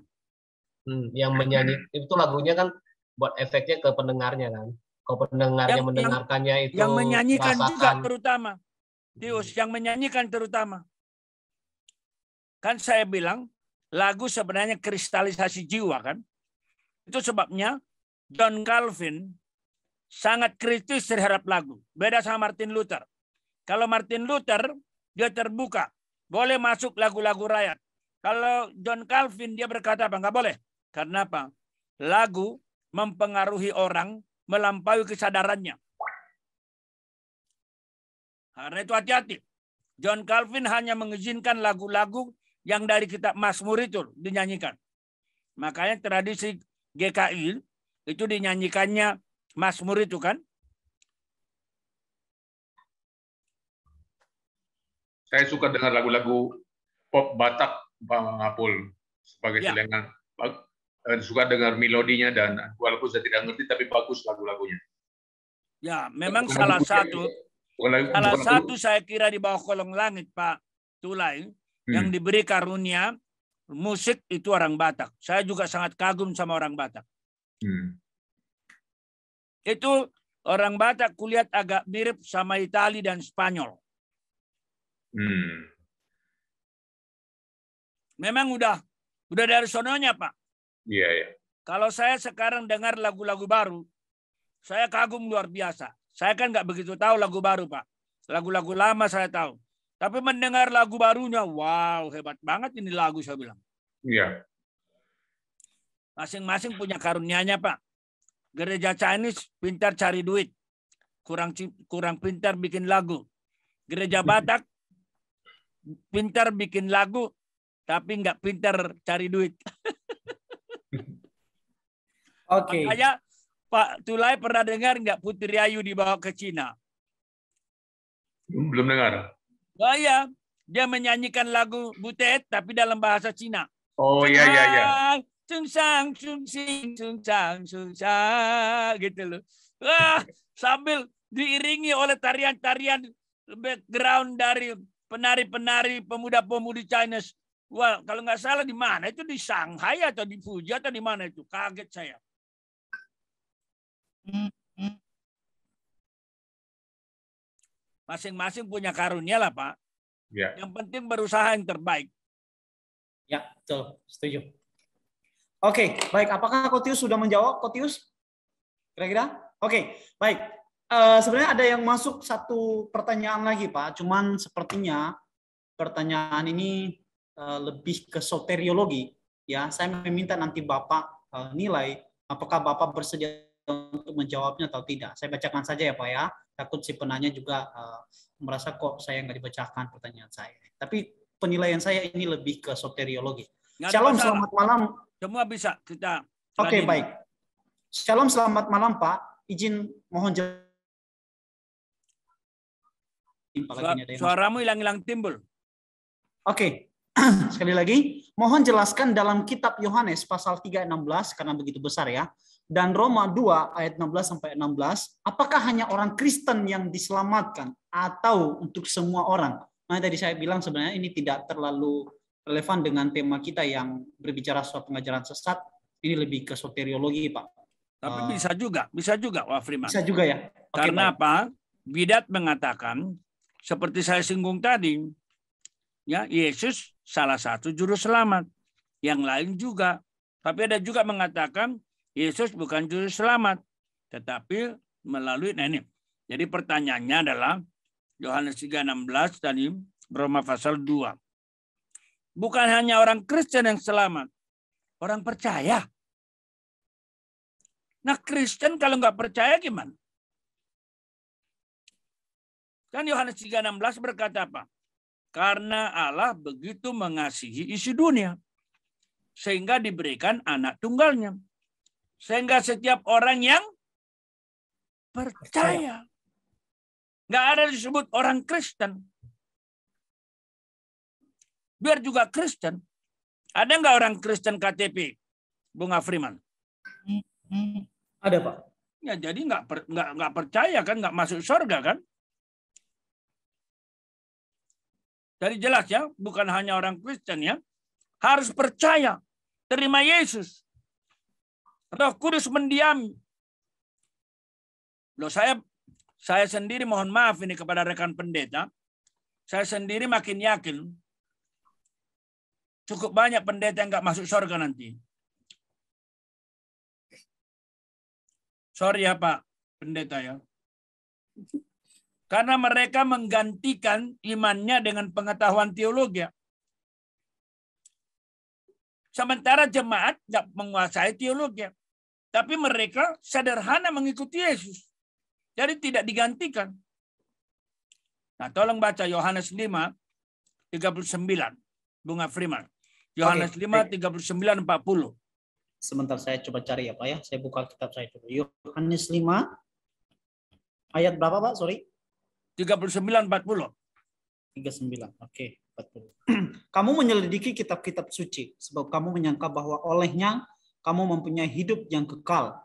Yang menyanyi itu lagunya kan buat efeknya ke pendengarnya kan. Kalau pendengarnya mendengarkannya itu yang menyanyikan merasakan, juga terutama. Tius, yang menyanyikan terutama. Kan saya bilang lagu sebenarnya kristalisasi jiwa kan. Itu sebabnya John Calvin sangat kritis terhadap lagu. Beda sama Martin Luther. Kalau Martin Luther dia terbuka. Boleh masuk lagu-lagu rakyat. Kalau John Calvin dia berkata apa? Enggak boleh. Karena apa? Lagu mempengaruhi orang melampaui kesadarannya. Karena itu hati-hati. John Calvin hanya mengizinkan lagu-lagu yang dari kitab Mazmur itu dinyanyikan. Makanya tradisi GKI itu dinyanyikannya Mazmur itu kan. Saya suka dengar lagu-lagu pop Batak, Bang Apul, sebagai selengan. Suka dengar melodinya dan walaupun saya tidak ngerti tapi bagus lagu-lagunya. Ya, memang salah satu saya kira di bawah kolong langit Pak Tulai yang diberi karunia musik itu orang Batak. Saya juga sangat kagum sama orang Batak. Itu orang Batak kulihat agak mirip sama Itali dan Spanyol. Memang udah dari sononya Pak. Iya, iya. Kalau saya sekarang dengar lagu-lagu baru, saya kagum luar biasa. Saya kan nggak begitu tahu lagu baru, Pak. Lagu-lagu lama saya tahu. Tapi mendengar lagu barunya, wow, hebat banget ini lagu, saya bilang. Iya. Masing-masing punya karunianya, Pak. Gereja Chinese pintar cari duit. Kurang pintar bikin lagu. Gereja Batak pintar bikin lagu, tapi nggak pintar cari duit. Oke. Makanya Pak Tulai pernah dengar nggak Putri Ayu dibawa ke Cina? Belum dengar. Oh iya, dia menyanyikan lagu Butet tapi dalam bahasa Cina. Oh iya iya iya. Sungsang, sungsing, sungsang, sungsang, gitu loh. Wah, sambil diiringi oleh tarian-tarian background dari penari-penari pemuda-pemudi Chinese. Wah, kalau nggak salah di mana? Itu di Shanghai atau di Fuji atau di mana itu? Kaget saya. Masing-masing punya karunia lah, Pak. Ya. Yang penting berusaha yang terbaik. Ya, betul. Setuju. Oke, baik. Apakah Kotius sudah menjawab, Kotius? Kira-kira? Oke, baik. Sebenarnya ada yang masuk satu pertanyaan lagi, Pak. Cuman sepertinya pertanyaan ini lebih ke soteriologi. Ya, saya meminta nanti Bapak nilai apakah Bapak bersedia untuk menjawabnya atau tidak. Saya bacakan saja ya Pak ya. Takut si penanya juga merasa kok saya nggak dibacakan pertanyaan saya. Tapi penilaian saya ini lebih ke soteriologi. Shalom, selamat malam. Semua bisa kita. Oke, baik. Shalom, selamat malam Pak. Izin mohon jawab. Suaramu hilang-hilang timbul. Oke. Sekali lagi, mohon jelaskan dalam kitab Yohanes pasal 3:16 karena begitu besar ya. Dan Roma 2 ayat 16 sampai 16, apakah hanya orang Kristen yang diselamatkan atau untuk semua orang? Nah, tadi saya bilang sebenarnya ini tidak terlalu relevan dengan tema kita yang berbicara soal pengajaran sesat. Ini lebih ke soteriologi, Pak. Tapi bisa juga, Wah Freeman. Bisa juga ya. Karena apa? Bidat mengatakan seperti saya singgung tadi, ya Yesus salah satu juru selamat, yang lain juga. Tapi ada juga mengatakan Yesus bukan juru selamat, tetapi melalui ini. Jadi pertanyaannya adalah Yohanes 3:16 tadi, Roma pasal 2. Bukan hanya orang Kristen yang selamat, orang percaya. Nah Kristen kalau nggak percaya gimana? Kan Yohanes 3:16 berkata apa? Karena Allah begitu mengasihi isi dunia, sehingga diberikan anak tunggalnya. Sehingga setiap orang yang percaya. Nggak ada disebut orang Kristen. biar juga Kristen. Ada nggak orang Kristen KTP, Bung Afriman? Ada, Pak. Ya, jadi nggak percaya kan, nggak masuk surga kan? Jadi jelas ya, bukan hanya orang Kristen ya, harus percaya, terima Yesus. Roh Kudus mendiami. Loh, saya sendiri mohon maaf ini kepada rekan pendeta, saya sendiri makin yakin cukup banyak pendeta yang nggak masuk surga nanti. Sorry ya Pak Pendeta ya. Karena mereka menggantikan imannya dengan pengetahuan teologi. Sementara jemaat nggak menguasai teologi. Tapi mereka sederhana mengikuti Yesus. Jadi tidak digantikan. Nah, tolong baca Yohanes 5, 39. Bunga Freeman. Yohanes 5, 39, 40. Sebentar saya coba cari ya Pak ya. Saya buka kitab saya dulu. Yohanes 5. Ayat berapa Pak? Sorry. 39, 40. 39. Oke, 40. Kamu menyelidiki kitab-kitab suci. Sebab kamu menyangka bahwa olehnya kamu mempunyai hidup yang kekal.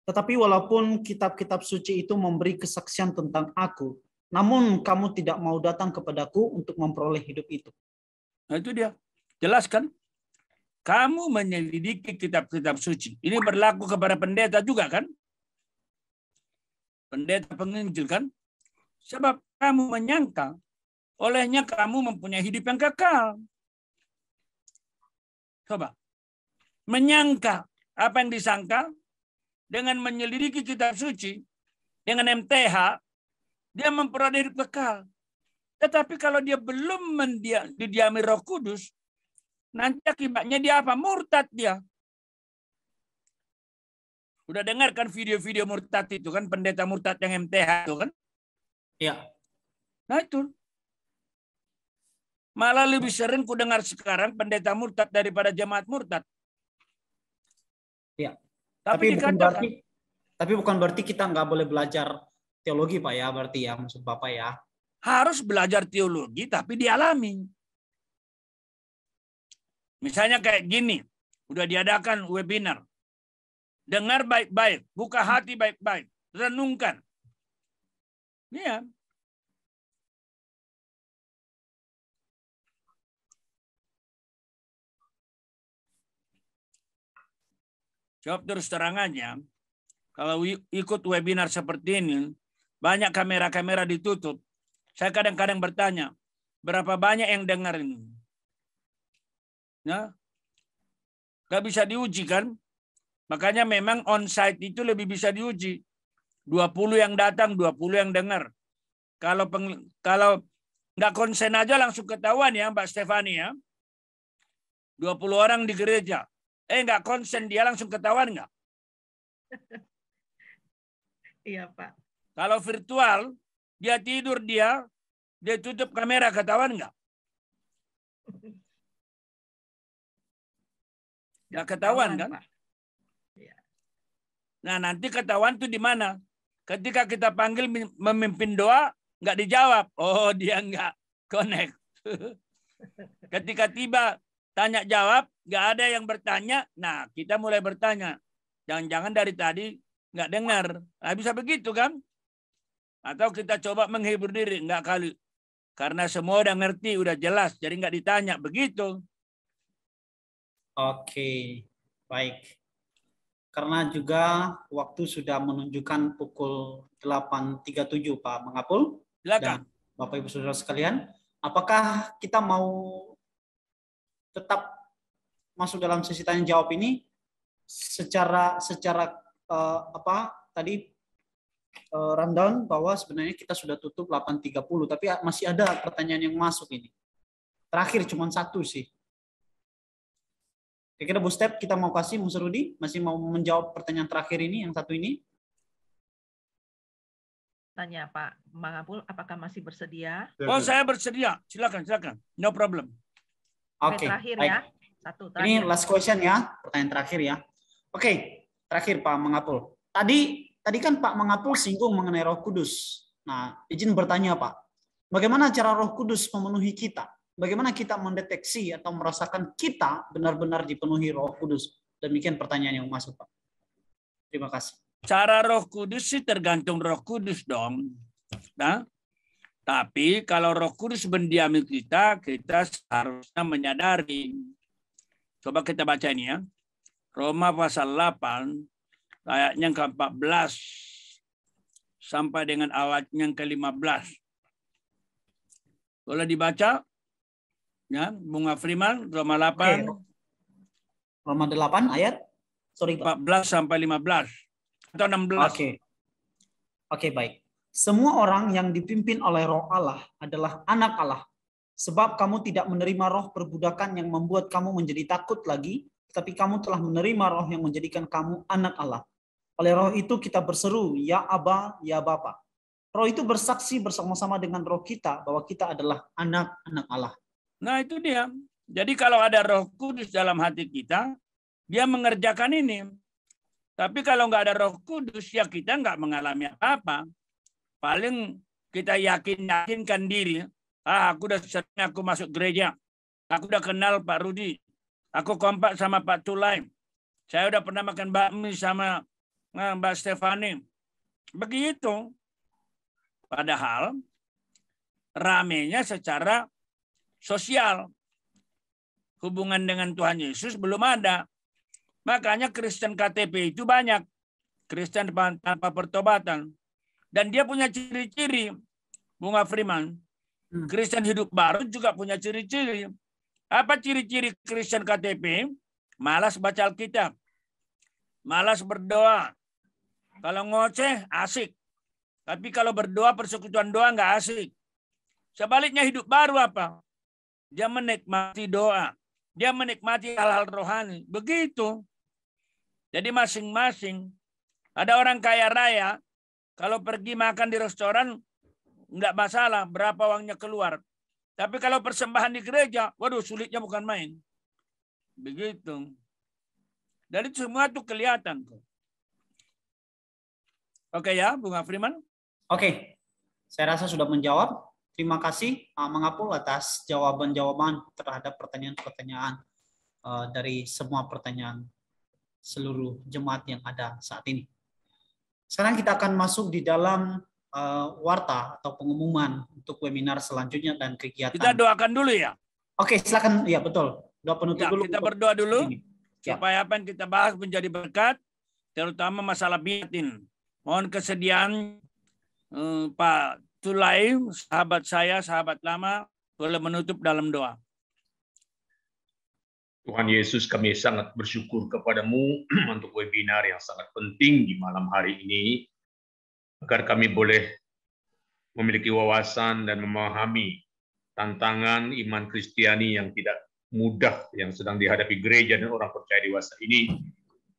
Tetapi walaupun kitab-kitab suci itu memberi kesaksian tentang aku, namun kamu tidak mau datang kepadaku untuk memperoleh hidup itu. Nah itu dia. Jelaskan. Kamu menyelidiki kitab-kitab suci. Ini berlaku kepada pendeta juga kan? Pendeta penginjil kan? Sebab kamu menyangka olehnya kamu mempunyai hidup yang kekal. Coba. Menyangka. Apa yang disangka? Dengan menyelidiki kitab suci, dengan MTH, dia memperoleh hidup kekal. Tetapi kalau dia belum didiami Roh Kudus, nanti akibatnya dia apa? Murtad dia. Udah dengar kan video-video murtad itu kan, pendeta murtad yang MTH itu kan? Ya. Nah itu. Malah lebih sering ku dengar sekarang pendeta murtad daripada jemaat murtad. Ya. Tapi bukan berarti kita nggak boleh belajar teologi Pak ya, berarti ya maksud Bapak ya. Harus belajar teologi tapi dialami. Misalnya kayak gini, udah diadakan webinar. Dengar baik-baik, buka hati baik-baik, renungkan. Iya. Jawab terus terangannya, kalau ikut webinar seperti ini, banyak kamera-kamera ditutup. Saya kadang-kadang bertanya, berapa banyak yang dengar ini? Nah, gak bisa diuji kan? Makanya memang on-site itu lebih bisa diuji. 20 yang datang, 20 yang dengar. Kalau nggak konsen aja langsung ketahuan ya Mbak Stefani ya. 20 orang di gereja. Nggak konsen dia langsung ketahuan nggak? Iya Pak. Kalau virtual, dia tidur dia tutup kamera, ketahuan nggak? Nggak ketahuan kan? Pak. Ya. Nah nanti ketahuan tuh di mana? Ketika kita panggil memimpin doa, nggak dijawab. Oh dia nggak connect. Ketika tiba tanya jawab, nggak ada yang bertanya. Nah kita mulai bertanya. Jangan-jangan dari tadi nggak dengar. Nah, bisa begitu kan? Atau kita coba menghibur diri. Nggak kali. Karena semua udah ngerti, udah jelas. Jadi nggak ditanya. Begitu. Oke, baik. Karena juga waktu sudah menunjukkan pukul 8.37 Pak Mangapul. Silakan. Dan Bapak Ibu Saudara sekalian, apakah kita mau tetap masuk dalam sesi tanya jawab ini secara rundown bahwa sebenarnya kita sudah tutup 8.30 tapi masih ada pertanyaan yang masuk ini. Terakhir cuma satu sih. Kira-kira Bu Step kita mau kasih Mas Rudi masih mau menjawab pertanyaan terakhir ini yang satu ini. Tanya Pak Mangapul, apakah masih bersedia? Oh saya bersedia. Silakan. No problem. Oke. Terakhir baik. ya. Satu terakhir. Ini last question ya, pertanyaan terakhir ya. Oke, terakhir Pak Mangapul. Tadi kan Pak Mangapul singgung mengenai Roh Kudus. Nah, izin bertanya Pak, bagaimana cara Roh Kudus memenuhi kita? bagaimana kita mendeteksi atau merasakan kita benar-benar dipenuhi Roh Kudus? Demikian pertanyaan yang masuk, Pak. Terima kasih. Cara Roh Kudus sih tergantung Roh Kudus dong. Nah, tapi kalau Roh Kudus mendiami kita, kita seharusnya menyadari. Coba kita baca ini ya. Roma pasal 8, ayatnya yang ke-14 sampai dengan ayatnya yang ke-15. Boleh dibaca? Ya, Bung Afriman, Roma 8. Oke. Roma 8 ayat? Sorry, Pak. 14 sampai 15. Atau 16. Oke, baik. Semua orang yang dipimpin oleh Roh Allah adalah anak Allah. Sebab kamu tidak menerima roh perbudakan yang membuat kamu menjadi takut lagi, tetapi kamu telah menerima roh yang menjadikan kamu anak Allah. Oleh roh itu kita berseru, ya Aba, ya Bapa. Roh itu bersaksi bersama-sama dengan roh kita bahwa kita adalah anak-anak Allah. Nah itu dia. Jadi kalau ada Roh Kudus dalam hati kita, dia mengerjakan ini. Tapi kalau nggak ada Roh Kudus, ya kita nggak mengalami apa-apa. Paling kita yakinkan diri. Aku udah sering aku masuk gereja. Aku udah kenal Pak Rudi. Aku kompak sama Pak Tulai. Saya udah pernah makan bakmi sama Mbak Stefani. Begitu. Padahal ramenya secara sosial. Hubungan dengan Tuhan Yesus belum ada. Makanya Kristen KTP itu banyak. Kristen tanpa pertobatan. Dan dia punya ciri-ciri. Bunga Freeman. Kristen hidup baru juga punya ciri-ciri. Apa ciri-ciri Kristen KTP? Malas baca Alkitab. Malas berdoa. Kalau ngoceh, asik. Tapi kalau berdoa, persekutuan doa nggak asik. Sebaliknya hidup baru apa? Dia menikmati doa. Dia menikmati hal-hal rohani. Begitu. Jadi masing-masing. Ada orang kaya raya, kalau pergi makan di restoran, nggak masalah berapa uangnya keluar. Tapi kalau persembahan di gereja, waduh sulitnya bukan main. Begitu. Dari semua itu kelihatan. Oke ya, Bunga Freeman? Oke, saya rasa sudah menjawab. Terima kasih Mangapul atas jawaban-jawaban terhadap pertanyaan-pertanyaan dari semua pertanyaan seluruh jemaat yang ada saat ini. Sekarang kita akan masuk di dalam warta atau pengumuman untuk webinar selanjutnya dan kegiatan. Kita doakan dulu ya. Oke, silakan. Ya betul. Doa penutup ya, dulu. Kita berdoa dulu ya. Supaya apa yang kita bahas menjadi berkat, terutama masalah batin. Mohon kesediaan Pak Tulai, sahabat saya, sahabat lama, boleh menutup dalam doa. Tuhan Yesus, kami sangat bersyukur kepadamu untuk webinar yang sangat penting di malam hari ini, agar kami boleh memiliki wawasan dan memahami tantangan iman Kristiani yang tidak mudah yang sedang dihadapi gereja dan orang percaya dewasa ini,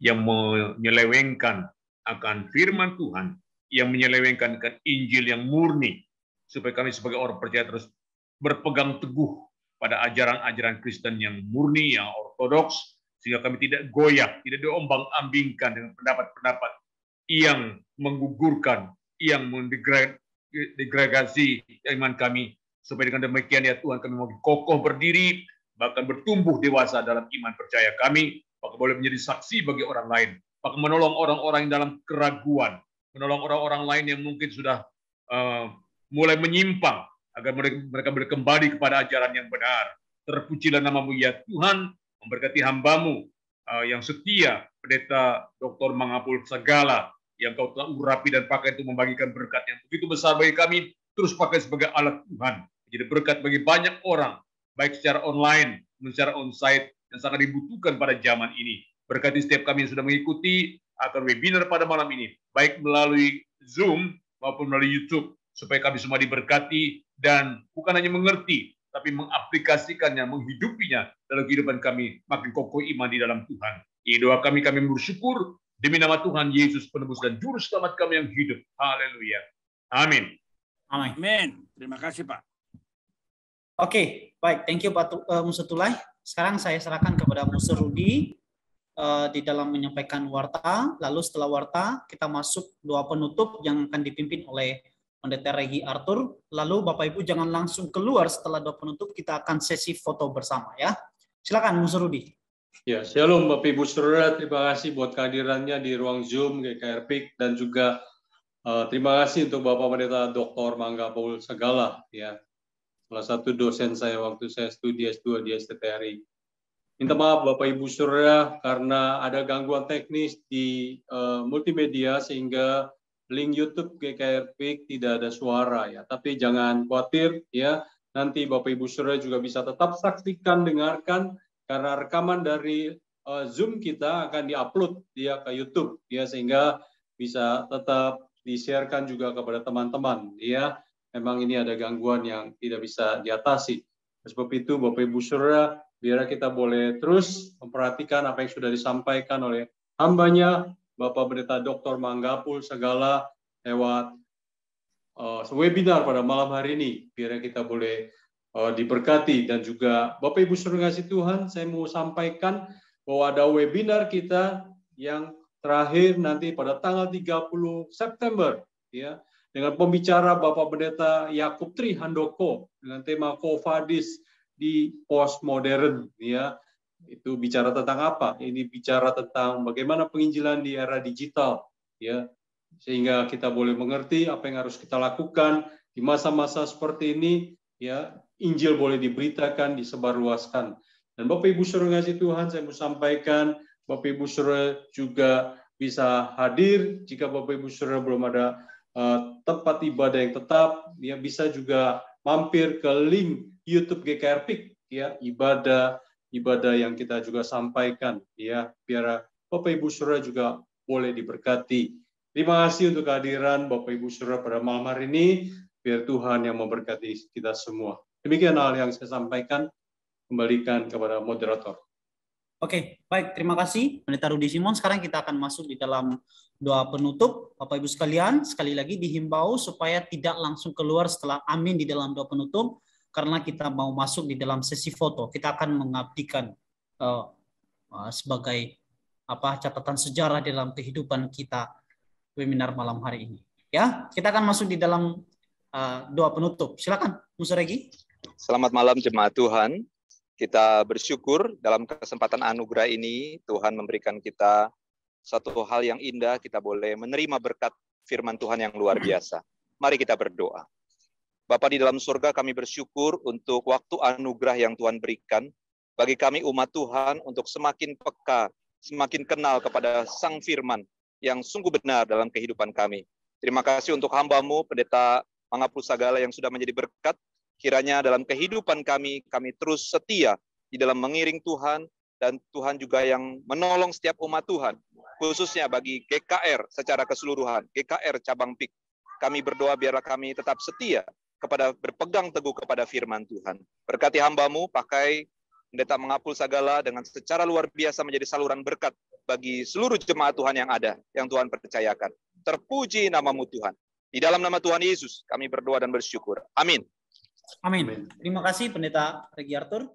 yang menyelewengkan akan firman Tuhan, yang menyelewengkan Injil yang murni, supaya kami sebagai orang percaya terus berpegang teguh pada ajaran-ajaran Kristen yang murni, yang ortodoks, sehingga kami tidak goyah, tidak diombang-ambingkan dengan pendapat-pendapat yang menggugurkan, yang mendegradasi iman kami, supaya dengan demikian ya Tuhan kami mau kokoh berdiri, bahkan bertumbuh dewasa dalam iman percaya kami, bahkan boleh menjadi saksi bagi orang lain, bahkan menolong orang-orang yang dalam keraguan, menolong orang-orang lain yang mungkin sudah mulai menyimpang, agar mereka boleh kembali kepada ajaran yang benar. Terpujilah namamu ya Tuhan, memberkati hambamu yang setia, Pendeta Dr. Mangapul Sagala, yang kau telah urapi dan pakai untuk membagikan berkat yang begitu besar bagi kami, terus pakai sebagai alat Tuhan, jadi berkat bagi banyak orang, baik secara online, secara onsite, yang sangat dibutuhkan pada zaman ini. Berkati setiap kami yang sudah mengikuti akan webinar pada malam ini, baik melalui Zoom maupun melalui YouTube, supaya kami semua diberkati dan bukan hanya mengerti, tapi mengaplikasikannya, menghidupinya dalam kehidupan kami, makin kokoh iman di dalam Tuhan. Ini doa kami bersyukur demi nama Tuhan Yesus, penebus dan juru selamat kami yang hidup. Haleluya. Amin. Amin. Terima kasih Pak. Oke, baik. Thank you Pak Musa Tulai. Sekarang saya serahkan kepada Musa Rudi di dalam menyampaikan warta. Lalu setelah warta kita masuk doa penutup yang akan dipimpin oleh Pendeta Regi Arthur. Lalu Bapak Ibu jangan langsung keluar, setelah doa penutup kita akan sesi foto bersama ya. Silakan Musa Rudi. Ya, shalom Bapak Ibu Saudara, terima kasih buat kehadirannya di ruang Zoom GKR PIK dan juga terima kasih untuk Bapak Pendeta Dr. Mangga Paul Segala ya. Salah satu dosen saya waktu saya studi S2 di STTRI. Minta maaf Bapak Ibu Saudara karena ada gangguan teknis di multimedia sehingga link YouTube GKR PIK tidak ada suara ya. Tapi jangan khawatir ya. Nanti Bapak Ibu Saudara juga bisa tetap saksikan, dengarkan karena rekaman dari Zoom kita akan diupload dia ke YouTube ya, sehingga bisa tetap di-sharekan juga kepada teman-teman ya. Memang ini ada gangguan yang tidak bisa diatasi. Sebab itu Bapak Ibu Saudara, biar kita boleh terus memperhatikan apa yang sudah disampaikan oleh hambanya Bapak Pendeta Dr. Manggapul Segala lewat webinar pada malam hari ini. Biar kita boleh diberkati. Dan juga Bapak Ibu Saudara kasih Tuhan, saya mau sampaikan bahwa ada webinar kita yang terakhir nanti pada tanggal 30 September ya, dengan pembicara Bapak Pendeta Yakub Tri Handoko dengan tema Kovadis di postmodern ya. Itu bicara tentang apa? Ini bicara tentang bagaimana penginjilan di era digital ya, sehingga kita boleh mengerti apa yang harus kita lakukan di masa-masa seperti ini ya. Injil boleh diberitakan, disebarluaskan. Dan Bapak Ibu Saudara kasih Tuhan, saya mau sampaikan, Bapak Ibu Saudara juga bisa hadir jika Bapak Ibu Saudara belum ada tempat ibadah yang tetap, ya bisa juga mampir ke link YouTube GKR PIK ya, ibadah yang kita juga sampaikan ya, biar Bapak Ibu Saudara juga boleh diberkati. Terima kasih untuk kehadiran Bapak Ibu Saudara pada malam hari ini, biar Tuhan yang memberkati kita semua. Demikian hal yang saya sampaikan, kembalikan kepada moderator. Oke, baik. Terima kasih Pendeta Rudi Simon. Sekarang kita akan masuk di dalam doa penutup. Bapak Ibu sekalian, sekali lagi dihimbau supaya tidak langsung keluar setelah amin di dalam doa penutup, karena kita mau masuk di dalam sesi foto. Kita akan mengabdikan sebagai catatan sejarah dalam kehidupan kita webinar malam hari ini. Ya, kita akan masuk di dalam doa penutup. Silakan, Musa Regi. Selamat malam jemaat Tuhan. Kita bersyukur dalam kesempatan anugerah ini Tuhan memberikan kita satu hal yang indah, kita boleh menerima berkat firman Tuhan yang luar biasa. Mari kita berdoa. Bapa di dalam surga, kami bersyukur untuk waktu anugerah yang Tuhan berikan bagi kami umat Tuhan untuk semakin peka, semakin kenal kepada Sang Firman yang sungguh benar dalam kehidupan kami. Terima kasih untuk hamba-Mu Pendeta Manggapul Segala yang sudah menjadi berkat. Kiranya dalam kehidupan kami terus setia di dalam mengiring Tuhan, dan Tuhan juga yang menolong setiap umat Tuhan, khususnya bagi GKR secara keseluruhan, GKR cabang PIK. Kami berdoa biarlah kami tetap setia kepada berpegang teguh kepada firman Tuhan. Berkati hamba-Mu, pakai Pendeta Manggapul Segala dengan secara luar biasa menjadi saluran berkat bagi seluruh jemaat Tuhan yang ada, yang Tuhan percayakan. Terpuji nama-Mu Tuhan. Di dalam nama Tuhan Yesus kami berdoa dan bersyukur. Amin. Amin. Terima kasih Pendeta Regi Arthur.